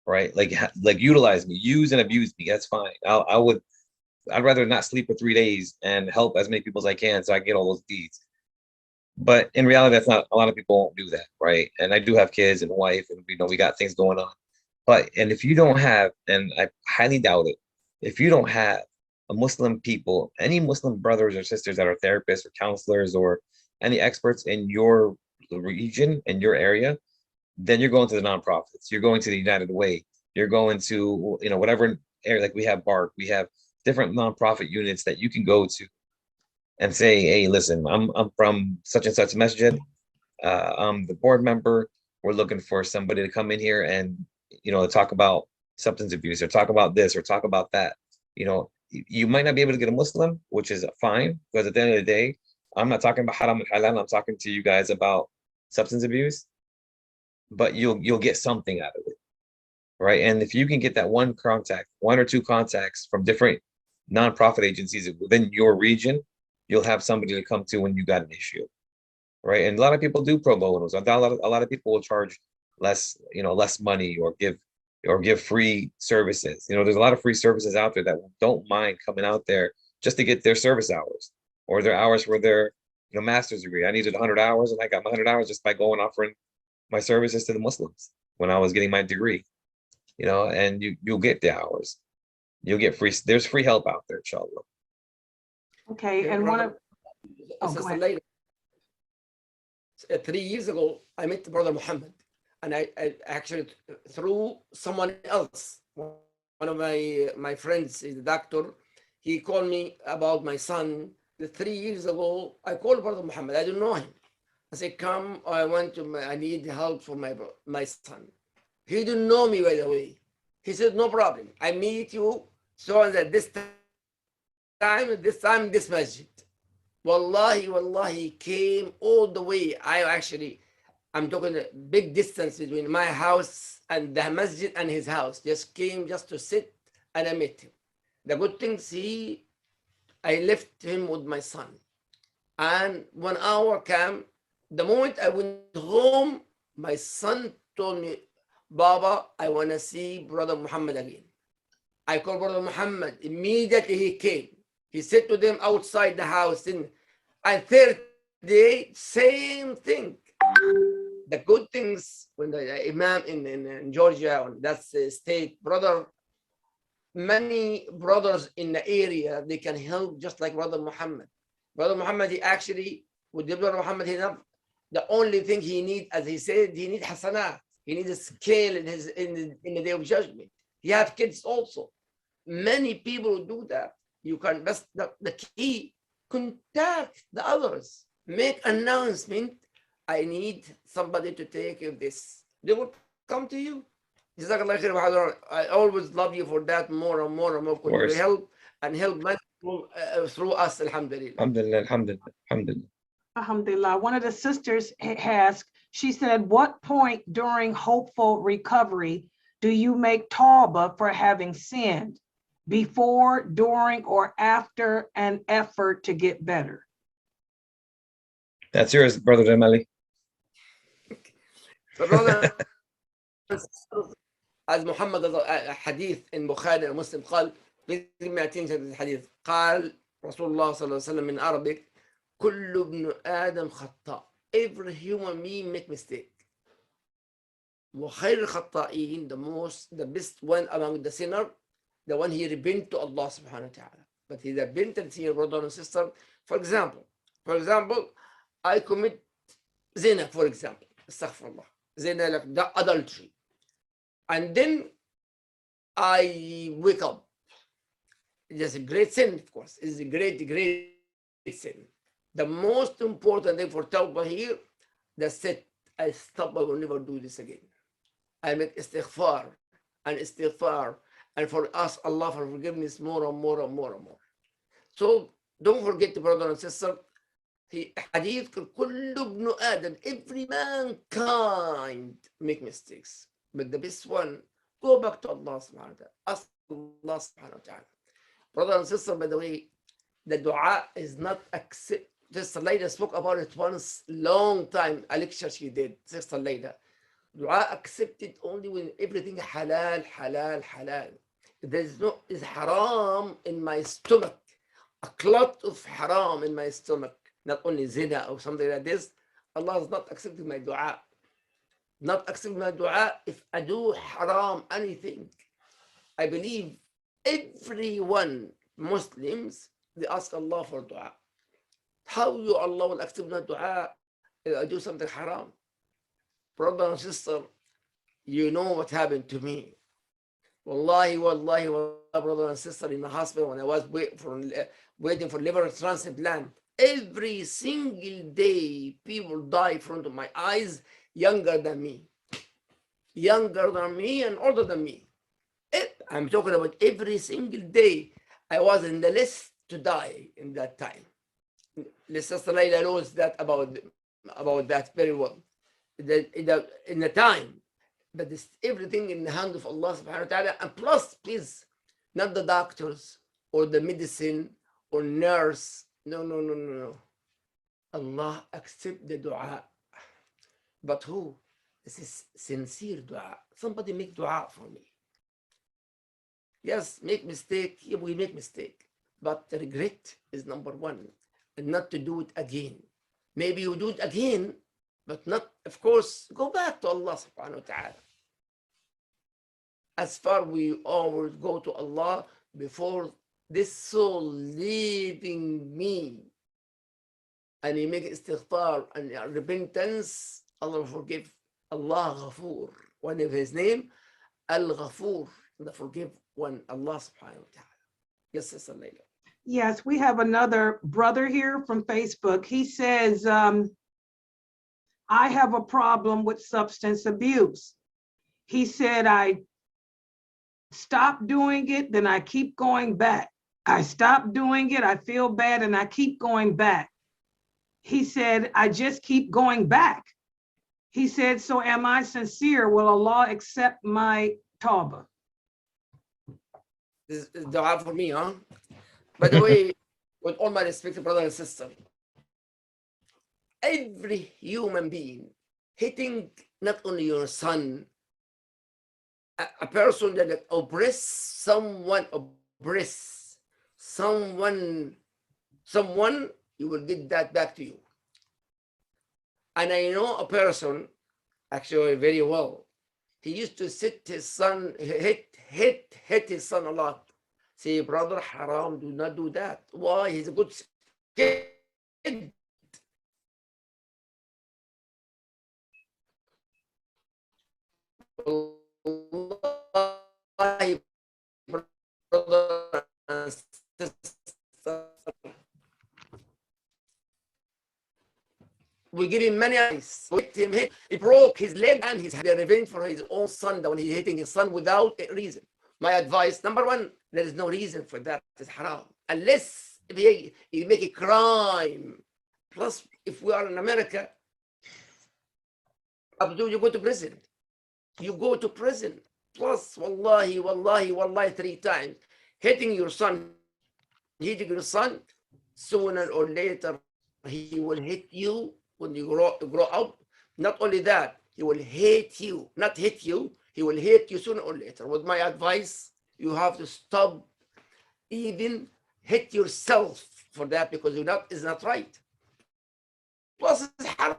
right? Like utilize me, use and abuse me. That's fine. I'd rather not sleep for 3 days and help as many people as I can so I get all those deeds. But in reality, that's not, a lot of people won't do that, right? And I do have kids and a wife, and we got things going on. And if you don't have, and I highly doubt it, if you don't have a Muslim people, any Muslim brothers or sisters that are therapists or counselors or any experts in your region, in your area, then you're going to the nonprofits. You're going to the United Way. You're going to, whatever area, like we have BARC, we have different nonprofit units that you can go to and say, hey, listen, I'm from such and such masjid. I'm the board member. We're looking for somebody to come in here and, talk about substance abuse or talk about this or talk about that. You might not be able to get a Muslim, which is fine, because at the end of the day, I'm not talking about haram and halal. I'm talking to you guys about substance abuse, but you'll get something out of it, right? And if you can get that one or two contacts from different nonprofit agencies within your region, you'll have somebody to come to when you got an issue, right? And a lot of people do pro bonos. A lot of people will charge less, less money or give free services. There's a lot of free services out there that don't mind coming out there just to get their service hours or their hours for their master's degree. I needed 100 hours and I got my 100 hours just by going offering my services to the Muslims when I was getting my degree, and you'll get the hours. You'll get there's free help out there, inshallah. Okay, and one of, go ahead. 3 years ago, I met Brother Muhammad, and I actually, through someone else, one of my friends is a doctor. He called me about my son. 3 years ago, I called Brother Muhammad. I didn't know him. I said, come, I need help for my son. He didn't know me, by the way. He said, no problem. I meet you so at this time, this masjid. Wallahi, he came all the way. I'm talking a big distance between my house and the masjid and his house. Just came just to sit, and I met him. The good things I left him with my son. And 1 hour came. The moment I went home, my son told me, Baba, I want to see Brother Muhammad again. I called Brother Muhammad. Immediately he came. He said to them outside the house. And third day, same thing. The good things when the Imam in Georgia, that's the state, many brothers in the area, they can help just like Brother Muhammad. Brother Muhammad, he actually, with the Brother Muhammad, the only thing he needs, as he said, he needs hasanat. He needs a scale in the day of judgment. He have kids also. Many people do that. You can, that's the key. Contact the others. Make announcement. I need somebody to take care of this. They will come to you. Jazakallah khair wa hadran. I always love you for that more and more and more. course. You help many people through us, alhamdulillah. Alhamdulillah, alhamdulillah, alhamdulillah. Alhamdulillah. One of the sisters asked, she said, what point during hopeful recovery do you make tawbah for having sinned? Before, during, or after an effort to get better? That's yours, Brother Jamali. So brother, as Muhammad hadith in Bukhari and Muslim قال, please give me attention to the hadith. قال رسول الله صلى الله عليه وسلم in Arabic, كل ابن آدم خطاء. Every human being make mistake. وخير الخطائين, the best one among the sinner, the one he repent to Allah subhanahu wa ta'ala. But he repented here, brother and sister. For example, I commit zina, for example. Astaghfirullah. Zina, like the adultery. And then I wake up. It's a great sin, of course. It's a great sin. The most important thing for tawbah here, that's it. I stop, I will never do this again. I make istighfar. And for us, Allah for forgiveness more and more and more and more. So don't forget, brother and sister, hadith, كل ابن آدم, every mankind make mistakes. But the best one, go back to Allah subhanahu wa ta'ala. Ask Allah subhanahu wa ta'ala. Brother and sister, by the way, the dua is not accepted. Sister Layla spoke about it once, long time, a lecture she did, Sister Layla. Dua accepted only when everything halal. Is haram in my stomach, a clot of haram in my stomach, not only zina or something like this. Allah is not accepting my dua. Not accepting my dua if I do haram, anything. I believe everyone, Muslims, they ask Allah for dua. How Allah will accept my dua if I do something haram? Brother and sister, you know what happened to me. Wallahi, brother and sister, in the hospital when I was waiting for liver transplant, every single day people die in front of my eyes, younger than me and older than me. I'm talking about every single day. I was in the list to die in that time. Sister Layla knows that about that very well. In the time. But it's everything in the hand of Allah subhanahu wa ta'ala. And plus, please, not the doctors or the medicine or nurse. No. Allah accept the dua. But who? This is sincere dua. Somebody make dua for me. Yes, make mistake. Yeah, we make mistake. But the regret is number one. And not to do it again. Maybe you do it again, but not, of course, go back to Allah subhanahu wa ta'ala. As far we always go to Allah before this soul leaving me. And you make istighfar and repentance, Allah will forgive. Allah Ghafoor. One of his name, Al-Ghafoor, the forgive one, Allah subhanahu wa ta'ala. Yes, Sister Layla. Yes, we have another brother here from Facebook. He says, I have a problem with substance abuse. He said, I stopped doing it, then I keep going back. I stopped doing it, I feel bad, and I keep going back. He said, I just keep going back. He said, so am I sincere? Will Allah accept my tawbah? This is dua for me, huh? By the way, with all my respect, brother and sister, every human being hitting not only your son, a person that oppress someone, someone, you will get that back to you. And I know a person actually very well. He used to sit his son, hit his son a lot. Say, brother, haram, do not do that. Why? He's a good kid. Wallahi, brother and sister, we give him many eyes. He broke his leg and he's had a revenge for his own son when he's hitting his son without a reason. My advice, number one, there is no reason for that. It's haram. Unless if you make a crime. Plus, if we are in America, Abdul, you go to prison. You go to prison. Plus, wallahi, 3 times. Hitting your son, sooner or later, he will hit you when you grow up. Not only that, he will hate you, not hit you, he will hate you sooner or later. With my advice, you have to stop even hit yourself for that because it's not right. Plus, it's haram.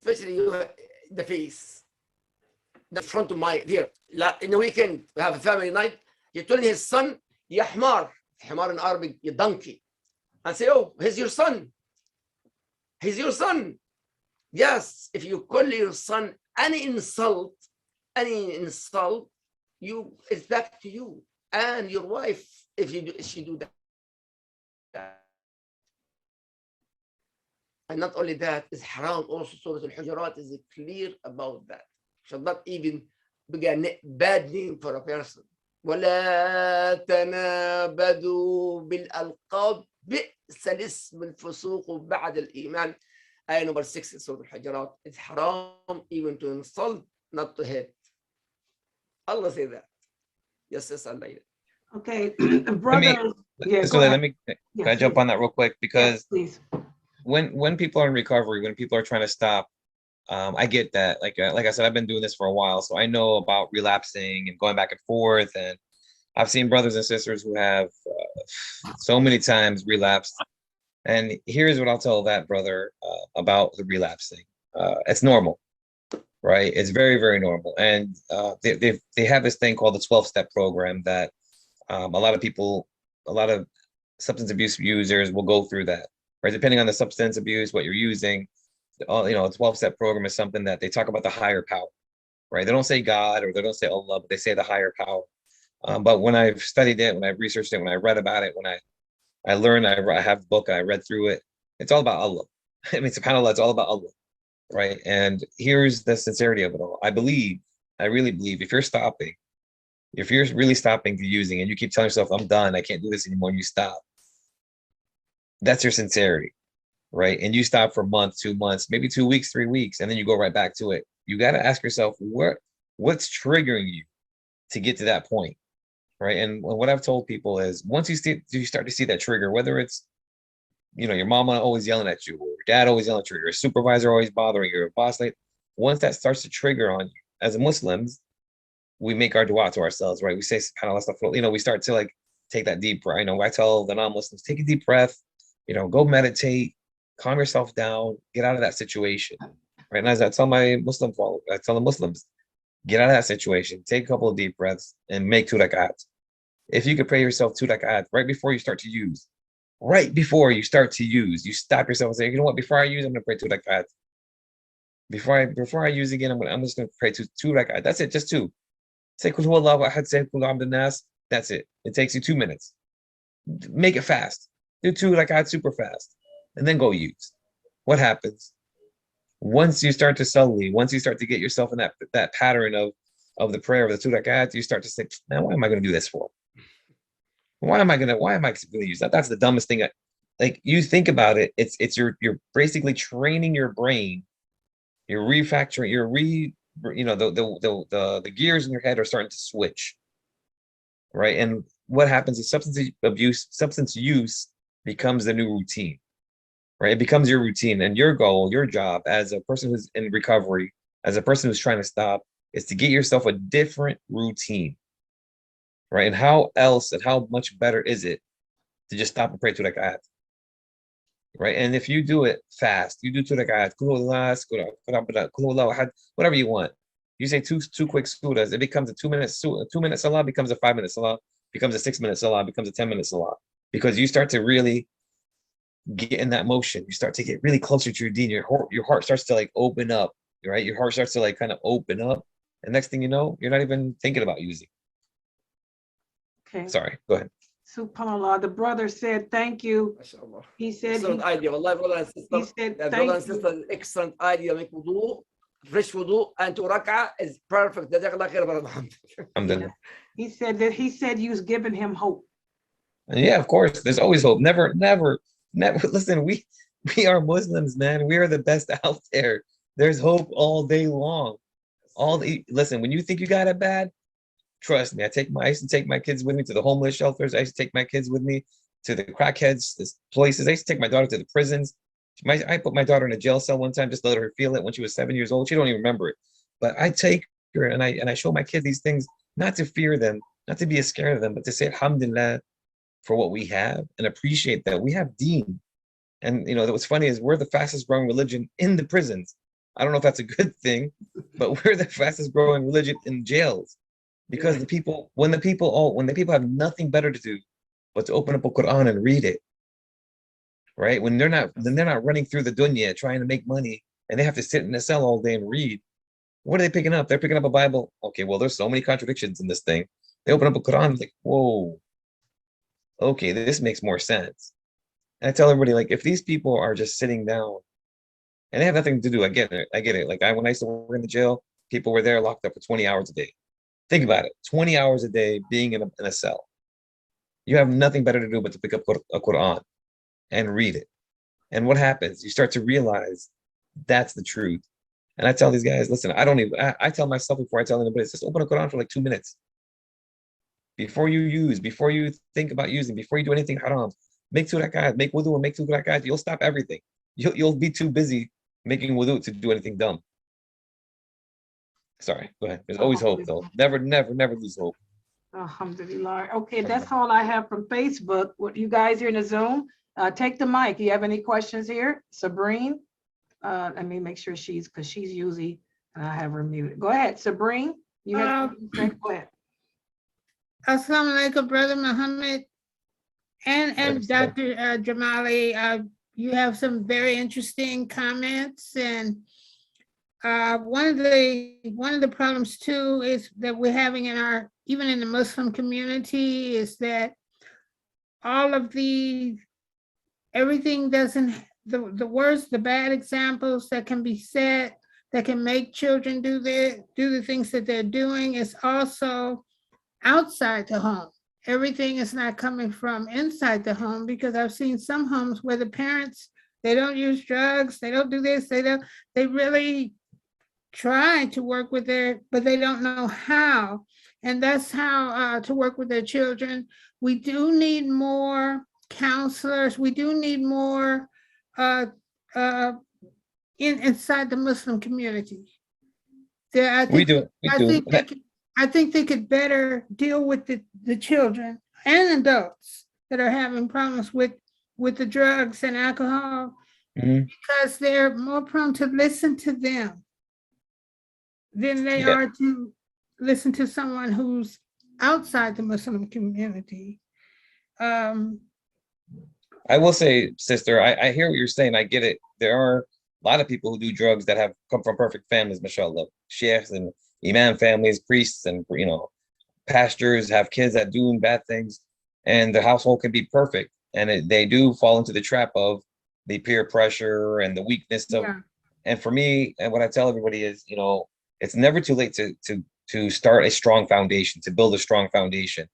Especially you, the face, the front of my here. In the weekend, we have a family night. He told his son, Ya Hmar, Hmar in Arabic, ya donkey. And say, oh, he's your son. He's your son. Yes, if you call your son any insult, it's back to you and your wife if she do that. And not only that, it's haram. Also, Surah Al-Hujurat is clear about that. Should not even be a bad name for a person. ولا تنابذوا بالألقاب بئس الاسم الفسوق بعد الإيمان. Ayah number 6 in Surah Al-Hujurat. It's haram even to insult, not to hate. Allah say that. Yes, Allah. Okay, brother. Yeah, So go ahead. let me Yes, can I jump please. on that real quick? Because Yes, please. when people are in recovery, when people are trying to stop, I get that. Like I said, I've been doing this for a while, so I know about relapsing and going back and forth. And I've seen brothers and sisters who have so many times relapsed. And here's what I'll tell that brother about the relapsing. It's normal, right? It's very, very normal. And they have this thing called the 12-step program that a lot of substance abuse users will go through that, right? Depending on the substance abuse, what you're using, a 12-step program is something that they talk about the higher power, right? They don't say God or they don't say Allah, but they say the higher power. But when I've studied it, when I've researched it, when I read about it, when I learned, I have the book, I read through it, it's all about Allah. I mean, subhanAllah, it's all about Allah, right? And here's the sincerity of it all. I really believe if you're really stopping to using and you keep telling yourself, I'm done, I can't do this anymore, and you stop, that's your sincerity, right? And you stop for a month, 2 months, maybe 2 weeks, 3 weeks, and then you go right back to it. You got to ask yourself, what's triggering you to get to that point, right? And what I've told people is once you start to see that trigger, whether it's, your mama always yelling at you, or your dad always yelling at you, or your supervisor always bothering you, or boss lady, once that starts to trigger on you, as Muslims, we make our dua to ourselves, right? We say subhanAllah, astaghfirullah, we start to like take that deep breath. I tell the non-Muslims, take a deep breath, go meditate, calm yourself down, get out of that situation, right? And as I tell my Muslim followers, I tell the Muslims, get out of that situation, take a couple of deep breaths and make 2 rak'at. If you could pray yourself 2 rak'at right before you start to use, you stop yourself and say, you know what, before I use, I'm going to pray 2 rak'at. Before I use again, I'm just going to pray 2 rak'at. That's it, just 2. Say Qul huwallahu ahad, say Qul a'udhu bin nas, That's it. It takes you 2 minutes. Make it fast. Do 2 rakat super fast, and then go use. What happens? Once you start to sully, once you start to get yourself in that pattern of the prayer of the 2 rakat, you start to think, man, why am I going to do this for? Why am I going to use that? That's the dumbest thing. Like, you think about it, it's you're basically training your brain. You're refactoring, the gears in your head are starting to switch. Right. And what happens is substance use becomes the new routine. Right? It becomes your routine, and your goal, your job as a person who's in recovery, as a person who's trying to stop, is to get yourself a different routine. Right? And how else and how much better is it to just stop and pray 2 rakat? Right? And if you do it fast, you do 2 rakat, whatever you want. You say two quick surahs, it becomes a 2-minute surah. 2-minute salah becomes a 5-minute salah, becomes a 6-minute salah, becomes a 10-minute salah. Because you start to really get in that motion. You start to get really closer to your deen. Your heart starts to like open up, right? Your heart starts to like kind of open up. And next thing you know, you're not even thinking about using. Okay. Sorry, go ahead. SubhanAllah. The brother said, thank you. MashaAllah. He said, Excellent idea. Wallahi, brother and sister. he said, Brother thank and you. sister, excellent idea. Make wudu, fresh wudu, and 2 rak'ah is perfect. Jazakallah khair, brother Muhammad. Alhamdulillah. He said you was giving him hope. And yeah, of course, there's always hope. Never. Listen, we are Muslims, man. We are the best out there. There's hope all day long. Listen, when you think you got it bad, trust me. I used to take my kids with me to the homeless shelters. I used to take my kids with me to the crackheads, places. I used to take my daughter to the prisons. I put my daughter in a jail cell one time just to let her feel it when she was 7 years old. She don't even remember it. But I take her and I show my kids these things, not to fear them, not to be scared of them, but to say alhamdulillah for what we have and appreciate that we have deen. And what's funny is we're the fastest growing religion in the prisons. I don't know if that's a good thing, but we're the fastest growing religion in jails. Because when the people have nothing better to do but to open up a Quran and read it, right? When they're not running through the dunya trying to make money and they have to sit in a cell all day and read, what are they picking up? They're picking up a Bible. Okay, well, there's so many contradictions in this thing. They open up a Quran, like, whoa, okay, this makes more sense. And I tell everybody, like, if these people are just sitting down and they have nothing to do, I get it. Like, when I used to work in the jail, people were there locked up for 20 hours a day. Think about it, 20 hours a day being in a cell. You have nothing better to do but to pick up a Quran and read it. And what happens? You start to realize that's the truth. And I tell these guys, listen, I tell myself before I tell anybody, just open a Quran for like 2 minutes. Before you think about using, before you do anything haram, make 2 rakat, make wudu and make 2 rakat. You'll stop everything. You'll be too busy making wudu to do anything dumb. Sorry, go ahead. There's always hope, though. Never lose hope. Alhamdulillah. Okay, that's all I have from Facebook. What you guys here in the Zoom, take the mic. You have any questions here? Sabrine, let me make sure because she's usually, I have her muted. Go ahead, Sabrine. You have go ahead. Assalamu alaikum, Brother Muhammad and Dr. Jamali. You have some very interesting comments, and one of the problems too is that we're having even in the Muslim community is that all of everything doesn't, the worst, the bad examples that can be set that can make children do the things that they're doing is also outside the home. Everything is not coming from inside the home, because I've seen some homes where the parents, they don't use drugs, they don't do this, they really try to work with but they don't know how. And that's how to work with their children. We do need more counselors. We do need more inside the Muslim community. I think they could better deal with the children and adults that are having problems with the drugs and alcohol, because they're more prone to listen to them than they are to listen to someone who's outside the Muslim community. I will say, sister, I hear what you're saying. I get it. There are a lot of people who do drugs that have come from perfect families, mashallah, sheikhs and imam families, priests and pastures, have kids that doing bad things, and the household can be perfect, and they do fall into the trap of the peer pressure and the weakness of. Yeah. And for me, and what I tell everybody is, it's never too late to start a strong foundation, to build a strong foundation,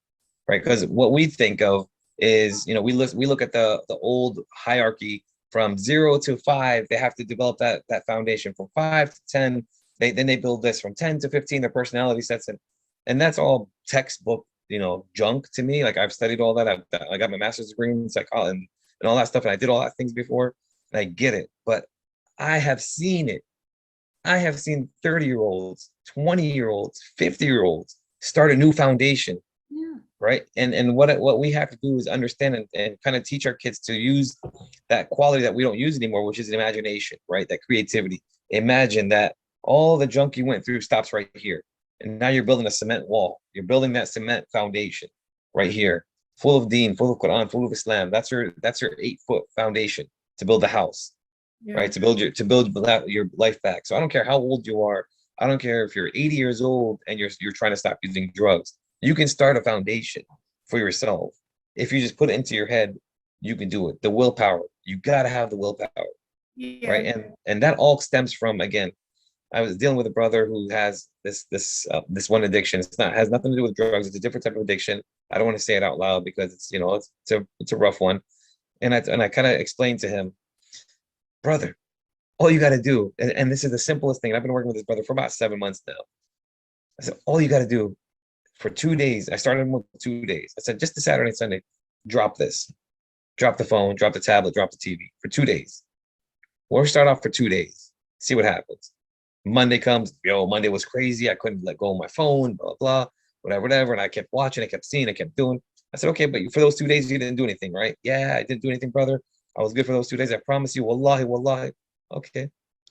right? Because what we think of is, we look at the old hierarchy from 0 to 5. They have to develop that foundation from 5 to 10. Then they build this from 10 to 15. Their personality sets in, and that's all textbook, junk to me. Like, I've studied all that. I got my master's degree in psychology and all that stuff, and I did all that things before, and I get it. But I have seen it. I have seen 30-year-olds, 20-year-olds, 50-year-olds start a new foundation, Yeah. right? And what we have to do is understand and kind of teach our kids to use that quality that we don't use anymore, which is imagination, right? That creativity. Imagine that all the junk you went through stops right here. And now you're building a cement wall. You're building that cement foundation right here, full of Deen, full of Quran, full of Islam. That's your 8-foot foundation to build the house. Yeah. Right, to build your life back. So I don't care how old you are. I don't care if you're 80 years old and you're trying to stop using drugs. You can start a foundation for yourself. If you just put it into your head, you can do it. The willpower, you got to have the willpower, Yeah. right? And that all stems from, again, I was dealing with a brother who has this one addiction. Has nothing to do with drugs. It's a different type of addiction. I don't want to say it out loud because it's a rough one. And I kind of explained to him, brother, all you got to do, and this is the simplest thing. I've been working with this brother for about 7 months now. I said, all you got to do for 2 days. I started with 2 days. I said, just the Saturday and Sunday, drop this, drop the phone, drop the tablet, drop the TV for 2 days. We'll start off for 2 days, see what happens. Monday comes, Monday was crazy. I couldn't let go of my phone, blah, blah, whatever. And I kept watching, I kept seeing, I kept doing. I said, okay, but for those 2 days, you didn't do anything, right? Yeah, I didn't do anything, brother. I was good for those 2 days. I promise you, wallahi. Okay.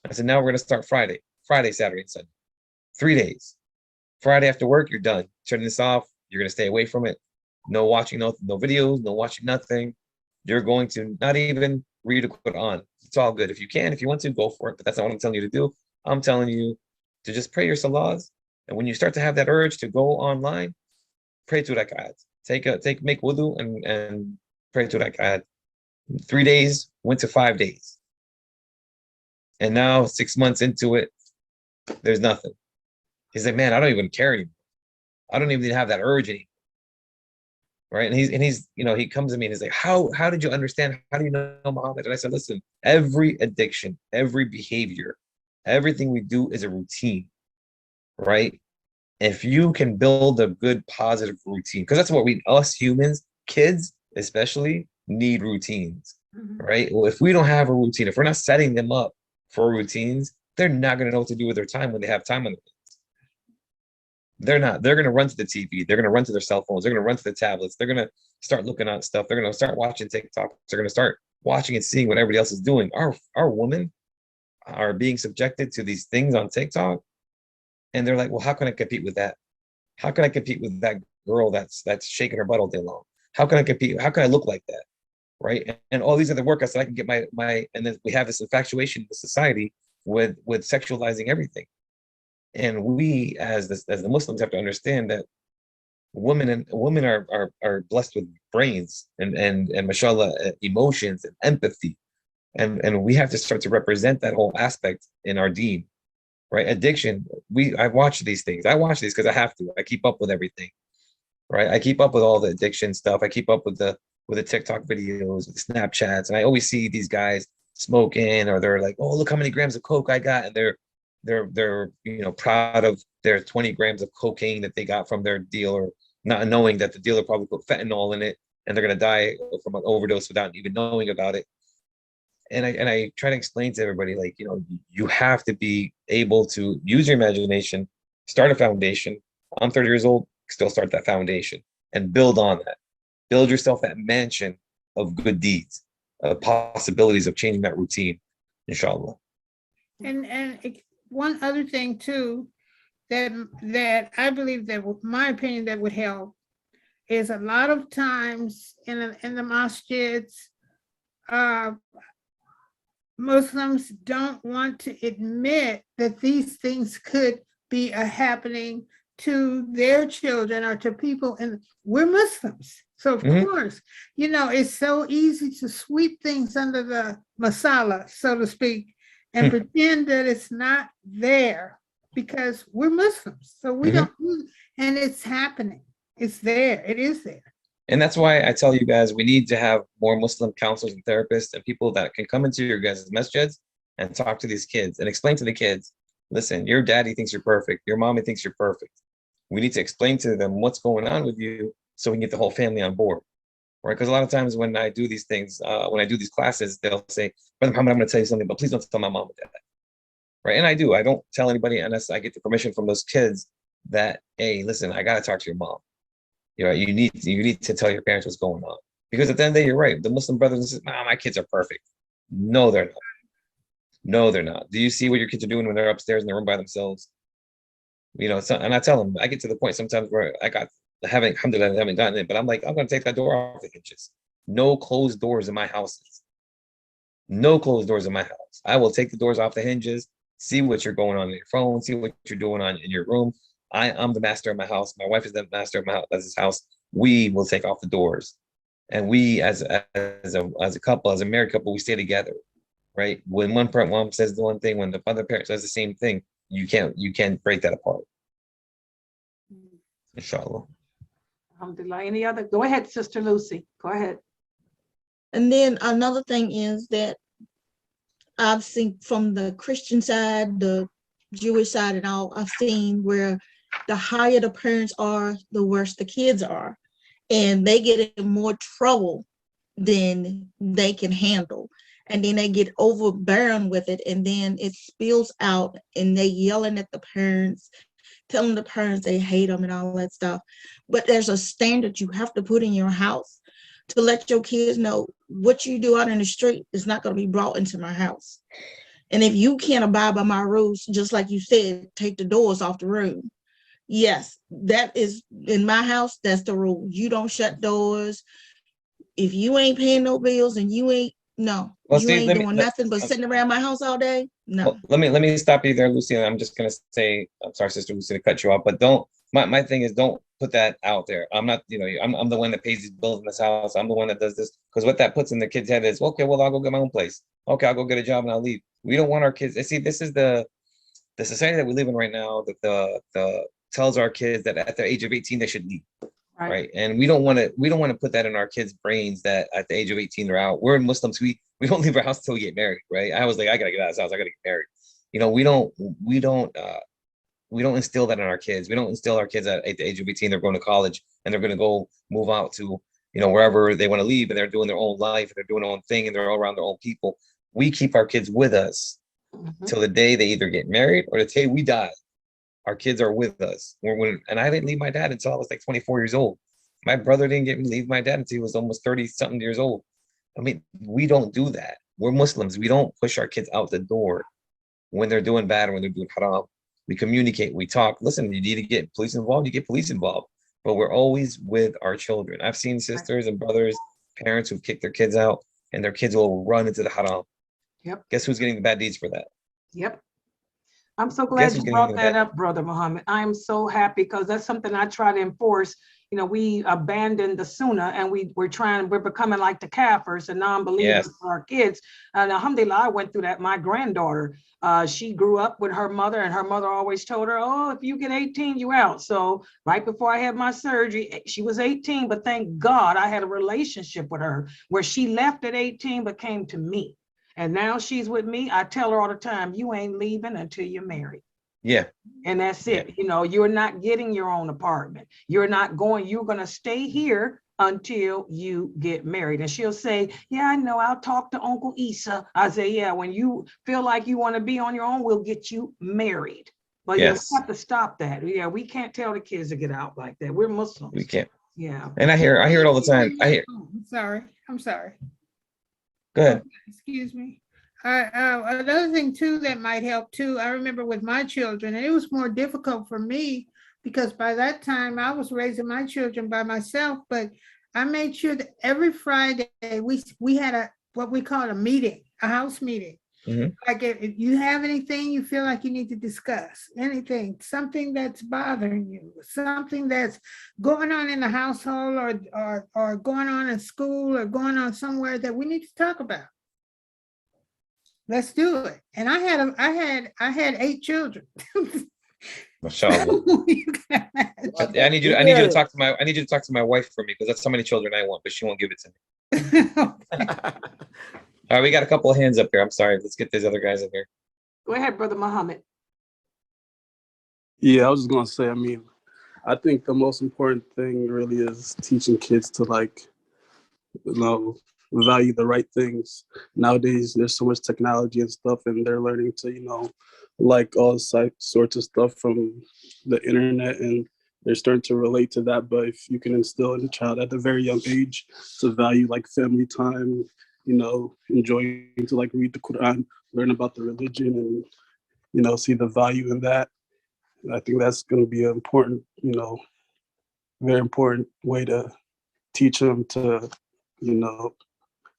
I said, now we're going to start Friday, Saturday, and Sunday. 3 days. Friday after work, you're done. Turning this off. You're going to stay away from it. No watching, no videos, no watching nothing. You're going to not even read a Quran. It's all good. If you can, if you want to, go for it. But that's not what I'm telling you to do. I'm telling you to just pray your salahs. And when you start to have that urge to go online, pray 2 rak'at. Make wudu and pray 2 rak'at. 3 days went to 5 days. And now 6 months into it, there's nothing. He's like, man, I don't even care anymore. I don't even have that urge anymore. Right. And he's he comes to me and he's like, how did you understand? How do you know Muhammad? And I said, listen, every addiction, every behavior, everything we do is a routine. Right. If you can build a good, positive routine, because that's what us humans, kids especially, need routines. Right. Well, if we don't have a routine, if we're not setting them up for routines, they're not going to know what to do with their time when they have time on their hands. They're not. They're going to run to the TV. They're going to run to their cell phones. They're going to run to the tablets. They're going to start looking at stuff. They're going to start watching TikTok. They're going to start watching and seeing what everybody else is doing. Our women are being subjected to these things on TikTok, and they're like, well, how can I compete with that? How can I compete with that girl that's shaking her butt all day long? How can I compete? How can I look like that? Right. And all these other workouts that I can get my and then we have this infatuation in the society with sexualizing everything. And we as the Muslims have to understand that women are blessed with brains and mashallah, emotions and empathy. And we have to start to represent that whole aspect in our deen. Right. Addiction. I watch these things. I watch these because I have to. I keep up with everything. Right. I keep up with all the addiction stuff. I keep up with the TikTok videos, the Snapchats, and I always see these guys smoking, or they're like, "Oh, look how many grams of coke I got," and they're proud of their 20 grams of cocaine that they got from their dealer, not knowing that the dealer probably put fentanyl in it, and they're gonna die from an overdose without even knowing about it. And I try to explain to everybody, like, you have to be able to use your imagination, start a foundation. I'm 30 years old, still start that foundation and build on that. Build yourself that mansion of good deeds, possibilities of changing that routine, inshallah. And one other thing too, that I believe that, with my opinion, that would help is a lot of times in the masjids, Muslims don't want to admit that these things could be happening to their children or to people, and we're Muslims. So of Mhm. course, it's so easy to sweep things under the masala, so to speak, and Hmm. pretend that it's not there because we're Muslims. So we Mhm. don't, and it's happening. It's there. It is there. And that's why I tell you guys, we need to have more Muslim counselors and therapists and people that can come into your guys' masjids and talk to these kids and explain to the kids, listen, your daddy thinks you're perfect. Your mommy thinks you're perfect. We need to explain to them what's going on with you so we can get the whole family on board, right? Because a lot of times when I do these things, when I do these classes, they'll say, Brother Muhammad, I'm going to tell you something, but please don't tell my mom and dad, right? And I do. I don't tell anybody unless I get the permission from those kids that, hey, listen, I got to talk to your mom. You need to tell your parents what's going on. Because at the end of the day, you're right. The Muslim brothers and sisters, my kids are perfect. No, they're not. No, they're not. Do you see what your kids are doing when they're upstairs in the room by themselves? And I tell them, I get to the point sometimes where alhamdulillah, I haven't gotten it, but I'm like, I'm going to take that door off the hinges. No closed doors in my houses. No closed doors in my house. I will take the doors off the hinges, see what you're going on in your phone, see what you're doing on in your room. I'm the master of my house. My wife is the master of my house. That's his house. We will take off the doors, and we, as a couple, as a married couple, we stay together, right? When one says the one thing, when the other parent says the same thing, you can't break that apart. Inshallah. Alhamdulillah. Any other? Go ahead, Sister Lucy. Go ahead. And then another thing is that I've seen from the Christian side, the Jewish side and all, I've seen where the higher the parents are, the worse the kids are. And they get in more trouble than they can handle. And then they get overbearing with it. And then it spills out and they yelling at the parents, telling the parents they hate them and all that stuff. But there's a standard you have to put in your house to let your kids know what you do out in the street is not going to be brought into my house. And if you can't abide by my rules, just like you said, take the doors off the room. Yes, that is in my house. That's the rule. You don't shut doors. If you ain't paying no bills and you ain't doing nothing but sitting around my house all day. No. Well, let me stop you there, Lucy. I'm just gonna say, I'm sorry, Sister Lucy, to cut you off, but my thing is, don't put that out there. I'm not, I'm the one that pays these bills in this house. I'm the one that does this, because what that puts in the kid's head is, okay, well, I'll go get my own place. Okay, I'll go get a job and I'll leave. We don't want our kids. See, this is the society that we live in right now, that the tells our kids that at the age of 18 they should leave. Right. And we don't want to put that in our kids' brains that at the age of 18 they're out. We're Muslims. We don't leave our house until we get married, right? I was like, I gotta get out of this house. I gotta get married. We don't instill that in our kids. We don't instill our kids at the age of 18 they're going to college and they're gonna go move out to wherever they want to leave, and they're doing their own life and they're doing their own thing and they're all around their own people. We keep our kids with us till the day they either get married or the day we die. Our kids are with us. And I didn't leave my dad until I was like 24 years old. My brother didn't leave my dad until he was almost 30 something years old. I mean, we don't do that. We're Muslims. We don't push our kids out the door when they're doing bad or when they're doing haram. We communicate, we talk. Listen, you need to get police involved, you get police involved. But we're always with our children. I've seen sisters and brothers, parents who've kicked their kids out and their kids will run into the haram. Yep. Guess who's getting the bad deeds for that? Yep. I'm so glad you brought that up, Brother Muhammad. I am so happy because that's something I try to enforce. We abandoned the sunnah and we're becoming like the kafirs and non-believers for our kids. And alhamdulillah, I went through that. My granddaughter, she grew up with her mother and her mother always told her, oh, if you get 18, you out. So right before I had my surgery, she was 18, but thank God I had a relationship with her where she left at 18, but came to me. And now she's with me. I tell her all the time, you ain't leaving until you're married. Yeah. And that's it. You're not getting your own apartment. You're going to stay here until you get married. And she'll say, yeah, I know, I'll talk to Uncle Isa. I say, yeah, when you feel like you want to be on your own, we'll get you married. But you have to stop that. Yeah, we can't tell the kids to get out like that. We're Muslims. We can't. Yeah. And I hear it all the time. I'm sorry. Go ahead. Excuse me. Another thing too that might help too, I remember with my children, and it was more difficult for me because by that time I was raising my children by myself, but I made sure that every Friday we had what we called a meeting, a house meeting. Mhm. Like if you have anything you feel like you need to discuss, anything, something that's bothering you, something that's going on in the household or going on in school or going on somewhere that we need to talk about. Let's do it. And I had 8 children. Mashallah. You can imagine. But I need you to talk to my wife for me, because that's how many children I want, but she won't give it to me. All right, we got a couple of hands up here. I'm sorry. Let's get these other guys in here. Go ahead, Brother Muhammad. Yeah, I was just gonna say, I mean, I think the most important thing really is teaching kids to value the right things. Nowadays, there's so much technology and stuff, and they're learning to, like all sorts of stuff from the internet, and they're starting to relate to that. But if you can instill in a child at a very young age to value like family time, enjoying to like read the Quran, learn about the religion, and see the value in that. I think that's going to be an important, very important way to teach them to,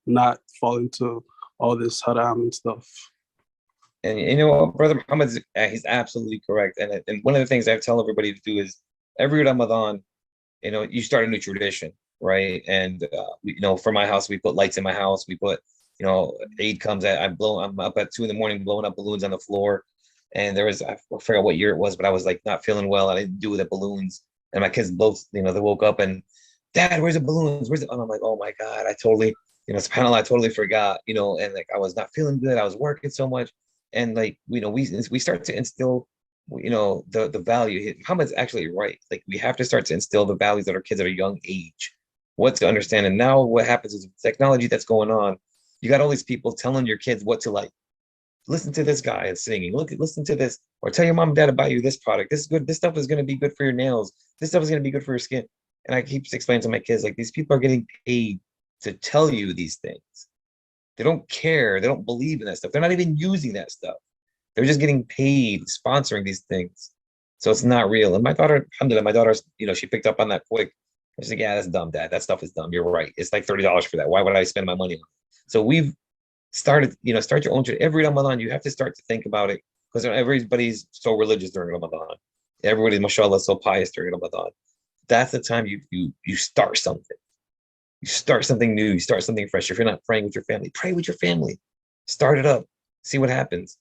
not fall into all this haram and stuff. And you know what, Brother Muhammad, he's absolutely correct. And one of the things I tell everybody to do is every Ramadan, you start a new tradition, right? And for my house, we put lights in my house. We put, Eid comes at, I'm up at 2 a.m. blowing up balloons on the floor. And I forgot what year it was, but I was like not feeling well. I didn't do the balloons, and my kids both, they woke up and, Dad, where's the balloons? And I'm like, oh my God, I totally, subhanAllah, I totally forgot, and like I was not feeling good. I was working so much. And like, we start to instill, the value. Muhammad's actually right. Like we have to start to instill the values that our kids at a young age, what to understand. And now what happens is the technology that's going on, you got all these people telling your kids what to like. Listen to this guy and singing. Listen to this, or tell your mom and dad to buy you this product. This is good. This stuff is going to be good for your nails. This stuff is going to be good for your skin. And I keep explaining to my kids, like, these people are getting paid to tell you these things. They don't care. They don't believe in that stuff. They're not even using that stuff. They're just getting paid, sponsoring these things. So it's not real. And my daughter, alhamdulillah, she picked up on that quick. She's like, yeah, that's dumb, Dad. That stuff is dumb. You're right. It's like $30 for that. Why would I spend my money on it? So we've started, start your own tradition. Every Ramadan, you have to start to think about it, because everybody's so religious during Ramadan. Everybody, mashallah, is so pious during Ramadan. That's the time you start something. You start something new. You start something fresh. If you're not praying with your family, pray with your family. Start it up. See what happens.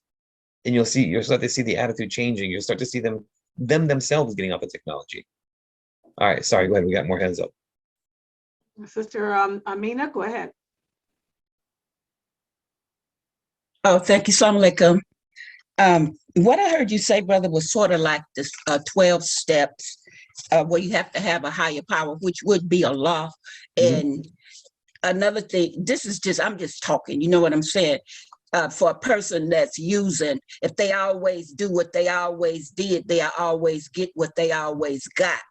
And you'll start to see the attitude changing. You'll start to see them themselves getting off of technology. All right, sorry, go ahead. We got more hands up. Sister Amina, go ahead. Oh, thank you. Assalamu alaikum. What I heard you say, brother, was sort of like this 12 steps where you have to have a higher power, which would be Allah. And another thing, I'm just talking, you know what I'm saying? For a person that's using, if they always do what they always did, they always get what they always got.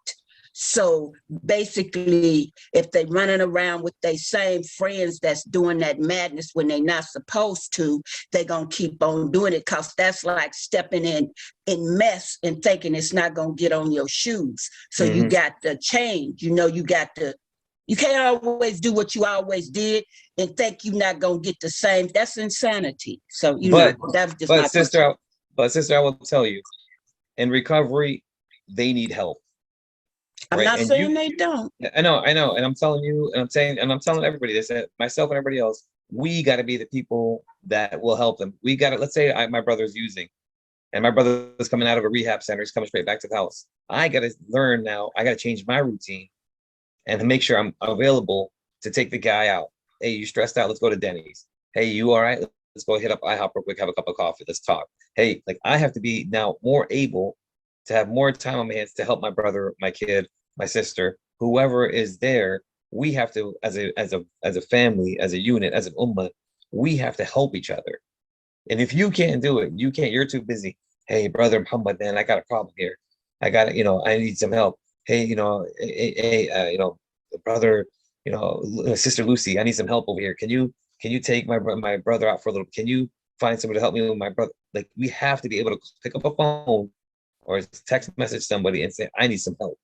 So basically, if they running around with their same friends that's doing that madness when they're not supposed to, they're going to keep on doing it, because that's like stepping in mess and thinking it's not going to get on your shoes. So you got to change, you can't always do what you always did and think you're not going to get the same. That's insanity. So, that's just but sister, I will tell you, in recovery, they need help. I'm right? not And saying they don't. I know. And I'm telling you, and I'm telling everybody this, myself and everybody else, we got to be the people that will help them. We got to, let's say my brother's using, and my brother's coming out of a rehab center, he's coming straight back to the house. I got to learn now, I got to change my routine and to make sure I'm available to take the guy out. Hey, you stressed out? Let's go to Denny's. Hey, you all right? Let's go hit up IHOP real quick, have a cup of coffee. Let's talk. Hey, like I have to be now more able to have more time on my hands to help my brother, my kid, my sister, whoever is there. We have to, as a family, as a unit, as an ummah, we have to help each other. And if you can't do it, you're too busy. Hey, brother Muhammad, man, I got a problem here. I got I need some help. Hey, brother, sister Lucy, I need some help over here. Can you take my brother out for a little? Can you find somebody to help me with my brother? Like, we have to be able to pick up a phone or text message somebody and say, I need some help.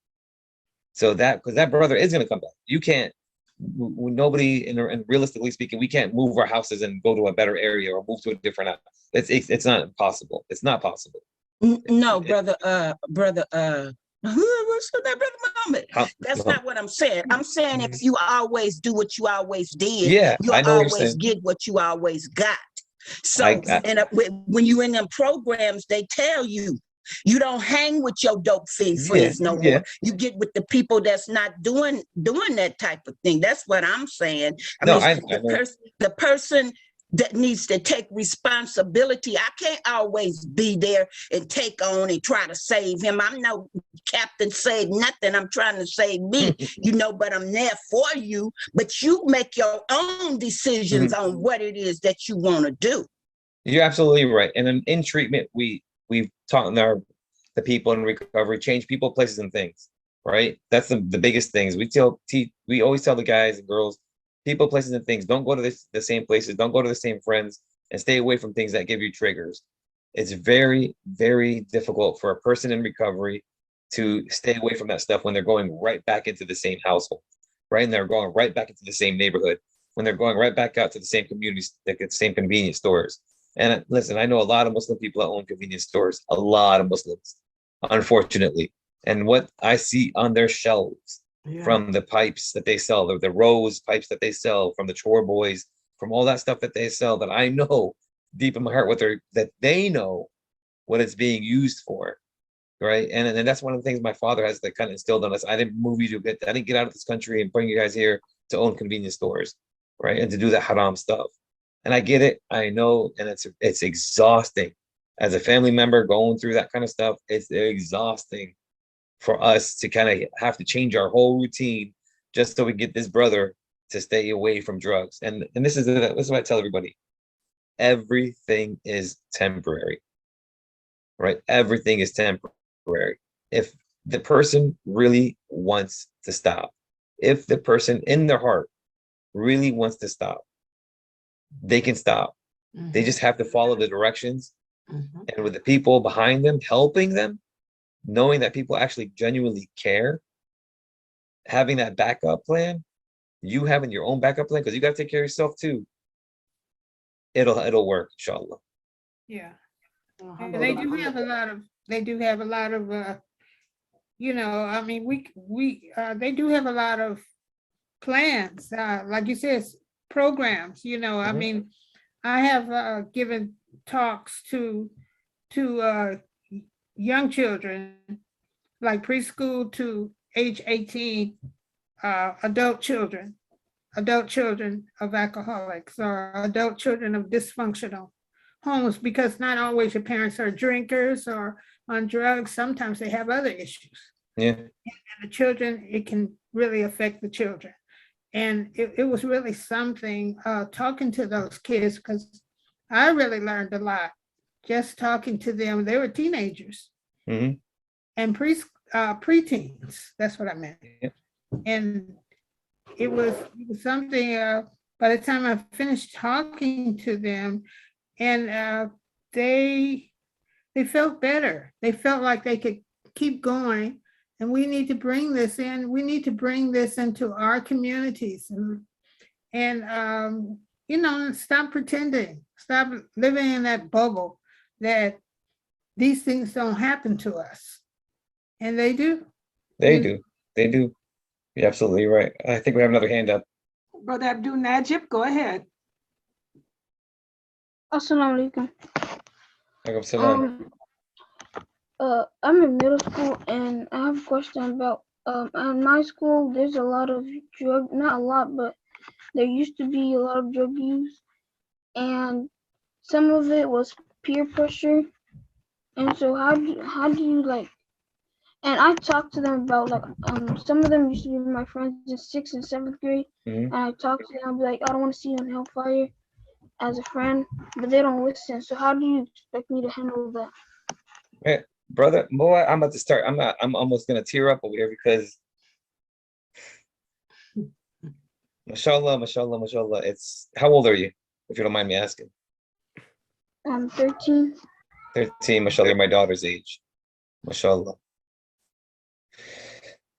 So because that brother is going to come back. You can't nobody, and realistically speaking, we can't move our houses and go to a better area or move to a different house. It's not possible. It's not possible. No, It- brother, what's that, brother Muhammad? That's not what I'm saying. I'm saying if you always do what you always did, Yeah, you'll I know what you're always saying. get what you always got. So, I- and when you in them programs, they tell you, you don't hang with your dope fiend friends no yeah. more. You get with the people that's not doing that type of thing. That's what I'm saying. I No, mean, I the, know. the person that needs to take responsibility. I can't always be there and take on and try to save him. I'm no Captain Save Nothing. I'm trying to save me, but I'm there for you. But you make your own decisions on what it is that you want to do. You're absolutely right. And in treatment, we've taught the people in recovery, change people, places, and things. Right? That's the biggest things. We always tell the guys and girls, people, places, and things. Don't go to the same places. Don't go to the same friends, and stay away from things that give you triggers. It's very, very difficult for a person in recovery to stay away from that stuff when they're going right back into the same household, right? And they're going right back into the same neighborhood, when they're going right back out to the same communities, the same convenience stores. And listen, I know a lot of Muslim people that own convenience stores, a lot of Muslims, unfortunately. And what I see on their shelves, Yeah. from the pipes that they sell, the rose pipes that they sell, from the chore boys, from all that stuff that they sell, that I know deep in my heart that they know what it's being used for, right? And that's one of the things my father has that kind of instilled on us. I didn't get out of this country and bring you guys here to own convenience stores, right? And to do the haram stuff. And I get it, I know, and it's exhausting. As a family member going through that kind of stuff, it's exhausting for us to kind of have to change our whole routine just so we get this brother to stay away from drugs. And this is what I tell everybody. Everything is temporary, right? Everything is temporary. If the person really wants to stop, if the person in their heart really wants to stop, they can stop. They just have to follow the directions, and with the people behind them, helping them, knowing that people actually genuinely care, having that backup plan, you having your own backup plan, because you got to take care of yourself too. It'll work, inshallah. Yeah. And they do have a lot of, I mean, they do have a lot of plans, like you said, programs, I mean, I have given talks to young children, like preschool to age 18, adult children of alcoholics or adult children of dysfunctional homes, because not always your parents are drinkers or on drugs. Sometimes they have other issues. Yeah. And the children, it can really affect the children. And it was really something talking to those kids, because I really learned a lot just talking to them. They were teenagers Mm-hmm. and preteens. That's what I meant. Yeah. And it was something, by the time I finished talking to them, and they felt better. They felt like they could keep going. And we need to bring this in. We need to bring this into our communities and stop pretending, stop living in that bubble that these things don't happen to us. And they do. They do. You're absolutely right. I think we have another hand up. Brother Abdul Najib, go ahead. Assalamu alaikum. Alaikum salam. I'm in middle school and I have a question about in my school there's a lot of not a lot, but there used to be a lot of drug use, and some of it was peer pressure. And so how do you like, and I talked to them about some of them used to be my friends in 6th and 7th grade. Mhm. And I talked to them, I'd be like, I don't want to see you in hellfire as a friend, but they don't listen. So how do you expect me to handle that? Yeah, brother Moa, I'm about to start. I'm almost gonna tear up over here because mashallah, mashallah, mashallah. How old are you, if you don't mind me asking? I'm 13. 13, mashallah, you're my daughter's age. Mashallah.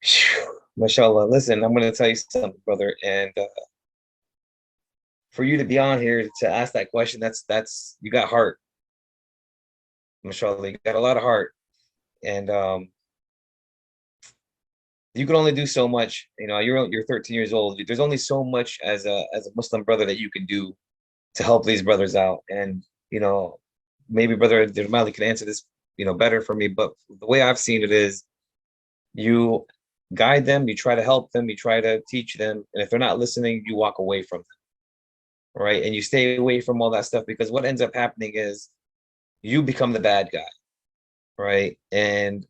Phew. Mashallah. Listen, I'm going to tell you something, brother. And for you to be on here to ask that question, that's you got heart. Mashallah, you got a lot of heart. And you can only do so much. You know, you're 13 years old. There's only so much as a Muslim brother that you can do to help these brothers out. And you know, maybe Brother Malik can answer this, you know, better for me. But the way I've seen it is, you guide them, you try to help them, you try to teach them, and if they're not listening, you walk away from them, right? And you stay away from all that stuff, because what ends up happening is you become the bad guy, right? And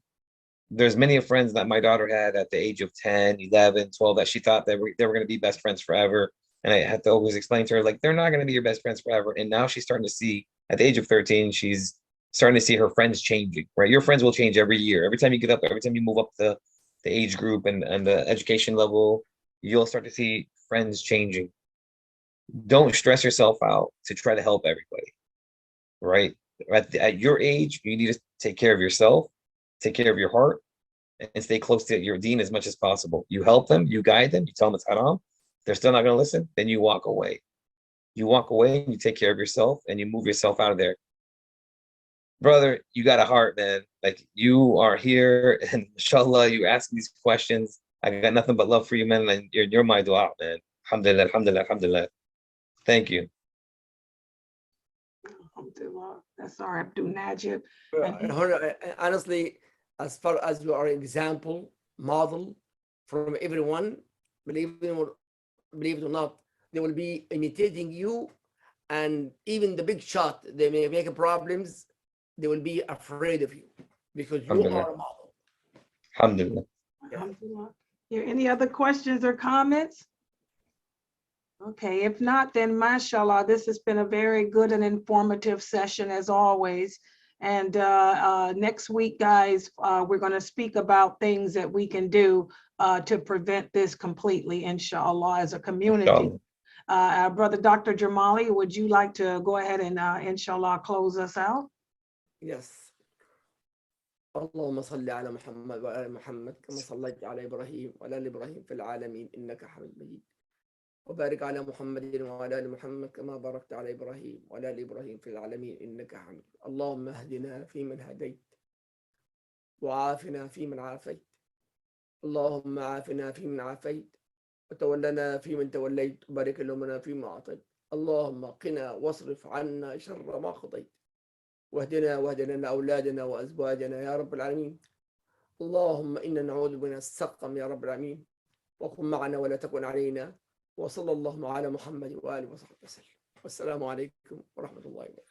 there's many of friends that my daughter had at the age of 10, 11, 12 that she thought that they were going to be best friends forever. And I had to always explain to her, like, they're not going to be your best friends forever. And now she's starting to see, at the age of 13, she's starting to see her friends changing, right? Your friends will change every year. Every time you get up, every time you move up the age group and the education level, you'll start to see friends changing. Don't stress yourself out to try to help everybody, right? At your age, you need to take care of yourself, take care of your heart, and stay close to your deen as much as possible. You help them, you guide them, you tell them it's haram. They're still not going to listen, then you walk away. You walk away and you take care of yourself and you move yourself out of there. Brother, you got a heart, man. Like, you are here and inshallah, you ask these questions. I got nothing but love for you, man. And you're my dua, man. Alhamdulillah, alhamdulillah, alhamdulillah. Thank you. Alhamdulillah. That's our Abdul Najib. Honestly, as far as you are an example, model from everyone, believe it or not, they will be imitating you, and even the big shot, they may make problems, they will be afraid of you because you are a model. Alhamdulillah. Alhamdulillah. Here, any other questions or comments? Okay, if not, then mashallah, this has been a very good and informative session as always. And next week, guys, we're going to speak about things that we can do to prevent this completely, inshallah, as a community. Our brother Dr. Jamali, would you like to go ahead and inshallah close us out? Yes. اللهم صل على محمد وعلى محمد كما صليت على إبراهيم وعلى آل إبراهيم في العالمين إنك حميد مجيد وبارك على محمد وعلى آل محمد كما باركت على إبراهيم وعلى آل إبراهيم في العالمين إنك حميد. اللهم اهدنا فيمن هديت وعافنا فيمن عافيت. اللهم عافنا فيمن عافيت وتولنا فيمن توليت وبارك لنا فيما أعطيت. اللهم قنا واصرف عنا شر ما قضيت واهدنا أولادنا وأزواجنا يا رب العالمين. اللهم إنا نعوذ بك من السقم يا رب العالمين، وكن معنا ولا تكن علينا. وصلى الله على محمد وآله وصحبه وسلم. والسلام عليكم ورحمة الله وبركاته.